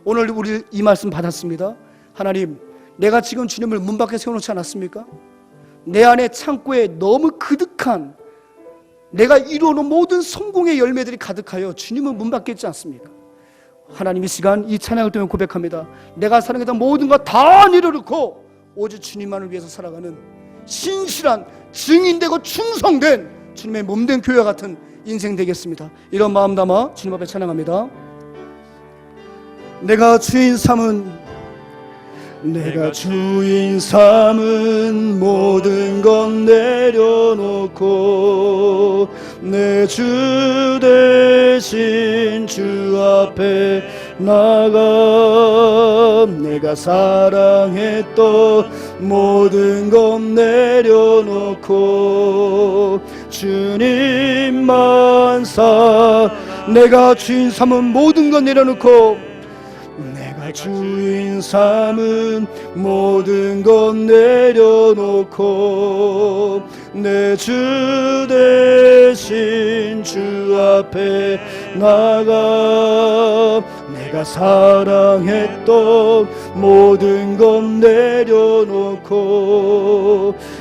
Speaker 1: 오늘 우리 이 말씀 받았습니다. 하나님, 내가 지금 주님을 문 밖에 세워놓지 않았습니까? 내 안에 창고에 너무 그득한 내가 이루어놓은 모든 성공의 열매들이 가득하여 주님은 문 밖에 있지 않습니까? 하나님 이 시간 이 찬양을 통해 고백합니다. 내가 사랑했던 모든 것 다 내려놓고 오직 주님만을 위해서 살아가는 신실한 증인되고 충성된 주님의 몸된 교회 같은 인생 되겠습니다. 이런 마음 담아 주님 앞에 찬양합니다. 내가 주인 삼은 모든 건 내려놓고 내 주 대신 주 앞에 나가 내가 사랑했던 모든 건 내려놓고 주님만 내가 주인 삼은 모든 건 내려놓고 내가 주인 삼은 모든 건 내려놓고 내 주 대신 주 앞에 나가 내가 사랑했던 모든 건 내려놓고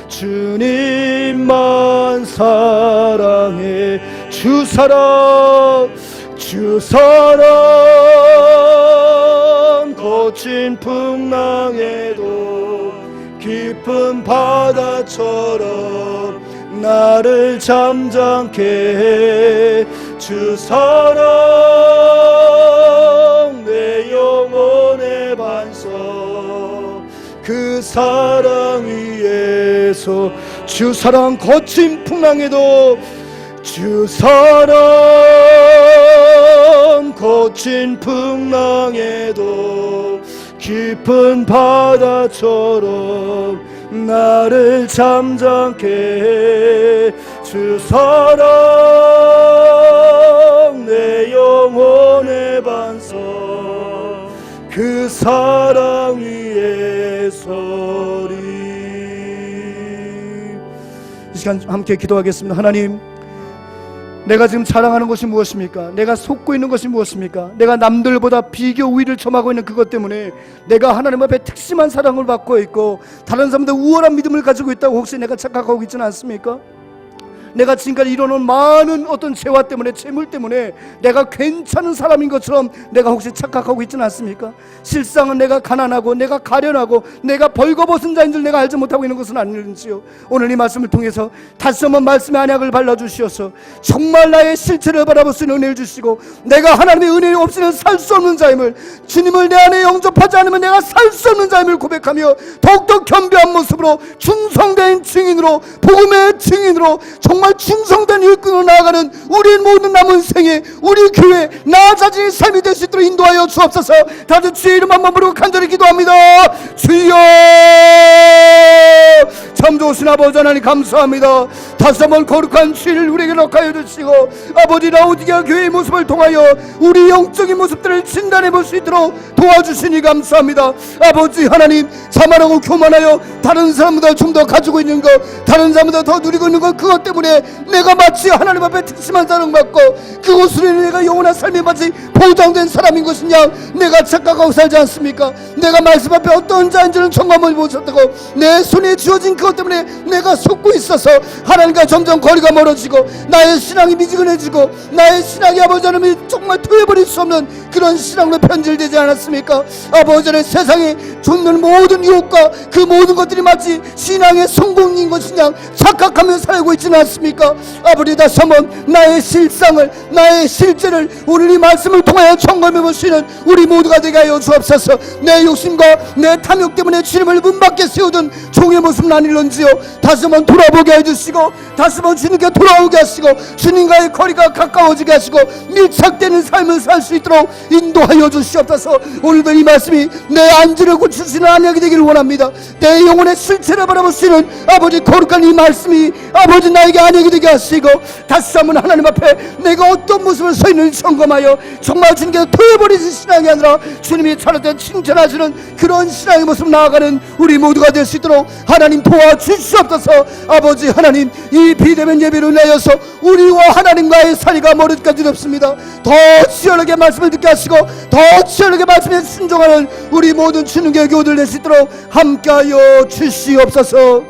Speaker 1: 주님만 사랑해 주 사랑 거친 풍랑에도 깊은 바다처럼 나를 잠잠케 해 주 사랑 내 영혼의 반석 그 사랑 위에서 주 사랑 거친 풍랑에도 주 사랑 거친 풍랑에도 깊은 바다처럼 나를 잠잠케 해 주 사랑 내 영혼의 반석 그 사랑 위에 서리. 이 시간 함께 기도하겠습니다. 하나님, 내가 지금 자랑하는 것이 무엇입니까? 내가 속고 있는 것이 무엇입니까? 내가 남들보다 비교 우위를 점하고 있는 그것 때문에 내가 하나님 앞에 특심한 사랑을 받고 있고 다른 사람들 우월한 믿음을 가지고 있다고 혹시 내가 착각하고 있지는 않습니까? 내가 지금까지 이뤄놓은 많은 어떤 재화 때문에 재물 때문에 내가 괜찮은 사람인 것처럼 내가 혹시 착각하고 있지는 않습니까? 실상은 내가 가난하고 내가 가련하고 내가 벌거벗은 자인 줄 내가 알지 못하고 있는 것은 아닌지요. 오늘 이 말씀을 통해서 다시 한번 말씀의 안약을 발라주시어서 정말 나의 실체를 바라볼 수 있는 은혜를 주시고 내가 하나님의 은혜 없이는 살 수 없는 자임을 주님을 내 안에 영접하지 않으면 내가 살 수 없는 자임을 고백하며 더욱더 겸비한 모습으로 충성된 증인으로 복음의 증인으로 정말 충성된 일꾼으로 나아가는 우리 모든 남은 생에 우리 교회 나 자신의 삶이 될 수 있도록 인도하여 주옵소서. 다들 주의 이름 한번 부르고 간절히 기도합니다. 주여, 참 좋으신 아버지 하나님 감사합니다. 다시 한번 거룩한 주의를 우리에게 넉하여 주시고 아버지 라오디게아 교회의 모습을 통하여 우리 영적인 모습들을 진단해 볼 수 있도록 도와주시니 감사합니다. 아버지 하나님, 자만하고 교만하여 다른 사람보다 좀 더 가지고 있는 것, 다른 사람보다 더 누리고 있는 것, 그것 때문에 내가 마치 하나님 앞에 특심한 사랑받고 그것으로 내가 영원한 삶이 마치 보장된 사람인 것이냐 내가 착각하고 살지 않습니까? 내가 말씀 앞에 어떤 자인지는 점검을 못했다고 내 손에 주어진 그것 때문에 내가 속고 있어서 하나님과 점점 거리가 멀어지고 나의 신앙이 미지근해지고 나의 신앙이 아버지 하나님이 정말 토해버릴 수 없는 그런 신앙으로 변질되지 않았습니까? 아버지 하나님, 세상에 쫓는 모든 유혹과 그 모든 것들이 마치 신앙의 성공인 것이냐 착각하며 살고 있지는 않습니까? 아버지, 다시 한번 나의 실상을 나의 실제를 오늘 이 말씀을 통하여 점검해 볼 수 있는 우리 모두가 되게 하여 주옵소서. 내 욕심과 내 탐욕 때문에 주님을 문 밖에 세우던 종의 모습은 아닐런지요. 다시 한번 돌아보게 해주시고 다시 한번 주님께 돌아오게 하시고 주님과의 거리가 가까워지게 하시고 밀착되는 삶을 살 수 있도록 인도하여 주시옵소서. 오늘도 이 말씀이 내 안지를 고치시는 안약이 되기를 원합니다. 내 영혼의 실체를 바라볼 수 있는 아버지 거룩한 이 말씀이 아버지 나에게 안약이 되게 하시고 다시 한번 하나님 앞에 내가 어떤 모습을 서 있는지 점검하여 정말 주님께서 토해버리신 신앙이 아니라 주님이 차례대 칭찬하시는 그런 신앙의 모습 나아가는 우리 모두가 될 수 있도록 하나님 도와주시옵소서. 아버지 하나님, 이 비대면 예배로 인하여서 우리와 하나님과의 사이가 멀어지기까지 어렵습니다. 더 치열하게 말씀을 듣게 하시고 더 치열하게 말씀에 순종하는 우리 모든 주님의 교우들 될 수 있도록 함께하여 주시옵소서.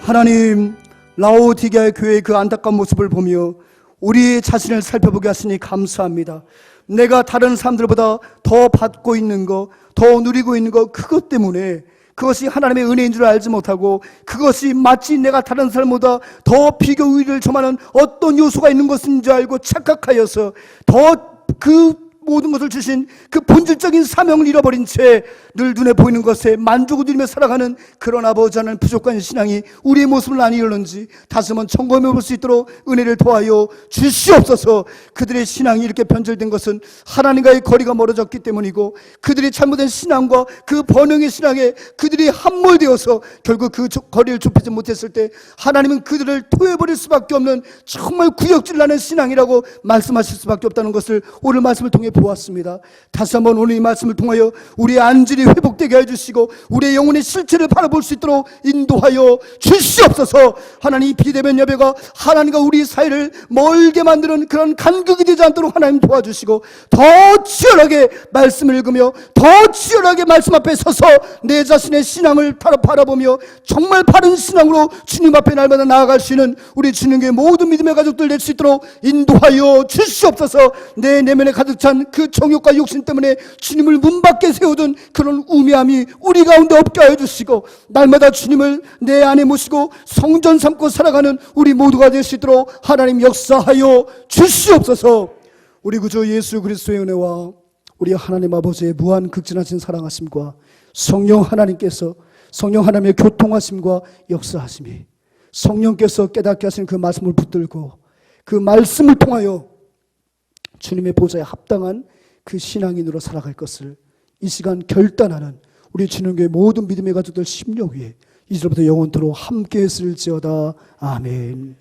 Speaker 1: 하나님, 라오디게아 교회의 그 안타까운 모습을 보며 우리 자신을 살펴보게 하시니 감사합니다. 내가 다른 사람들보다 더 받고 있는 거, 더 누리고 있는 거, 그것 때문에 그것이 하나님의 은혜인 줄 알지 못하고 그것이 마치 내가 다른 사람보다 더 비교 우위를 점하는 어떤 요소가 있는 것인 줄 알고 착각하여서 더 그 모든 것을 주신 그 본질적인 사명을 잃어버린 채 늘 눈에 보이는 것에 만족을 누리며 살아가는 그런 아버지 하나님 부족한 신앙이 우리의 모습을 아니었는지 다시 한번 점검해 볼 수 있도록 은혜를 더하여 주시옵소서. 그들의 신앙이 이렇게 변절된 것은 하나님과의 거리가 멀어졌기 때문이고 그들이 잘못된 신앙과 그 번영의 신앙에 그들이 함몰되어서 결국 그 거리를 좁히지 못했을 때 하나님은 그들을 토해버릴 수밖에 없는 정말 구역질나는 신앙이라고 말씀하실 수밖에 없다는 것을 오늘 말씀을 통해 보았습니다. 다시 한번 오늘 이 말씀을 통하여 우리의 안전이 회복되게 해주시고 우리의 영혼의 실체를 바라볼 수 있도록 인도하여 주시옵소서. 하나님, 비대면 예배가 하나님과 우리 사이를 멀게 만드는 그런 간극이 되지 않도록 하나님 도와주시고 더 치열하게 말씀을 읽으며 더 치열하게 말씀 앞에 서서 내 자신의 신앙을 바라보며 정말 바른 신앙으로 주님 앞에 날마다 나아갈 수 있는 우리 주님의 모든 믿음의 가족들 될 수 있도록 인도하여 주시옵소서. 내 내면에 가득 찬 그 정욕과 욕심 때문에 주님을 문 밖에 세우던 그런 우매함이 우리 가운데 없게 하여 주시고 날마다 주님을 내 안에 모시고 성전 삼고 살아가는 우리 모두가 될 수 있도록 하나님 역사하여 주시옵소서. 우리 구주 예수 그리스도의 은혜와 우리 하나님 아버지의 무한 극진하신 사랑하심과 성령 하나님께서 성령 하나님의 교통하심과 역사하심이 성령께서 깨닫게 하신 그 말씀을 붙들고 그 말씀을 통하여 주님의 보좌에 합당한 그 신앙인으로 살아갈 것을 이 시간 결단하는 우리 주님의 모든 믿음의 가족들 심령 위에 이제부터 영원토록 함께 했을지어다. 아멘.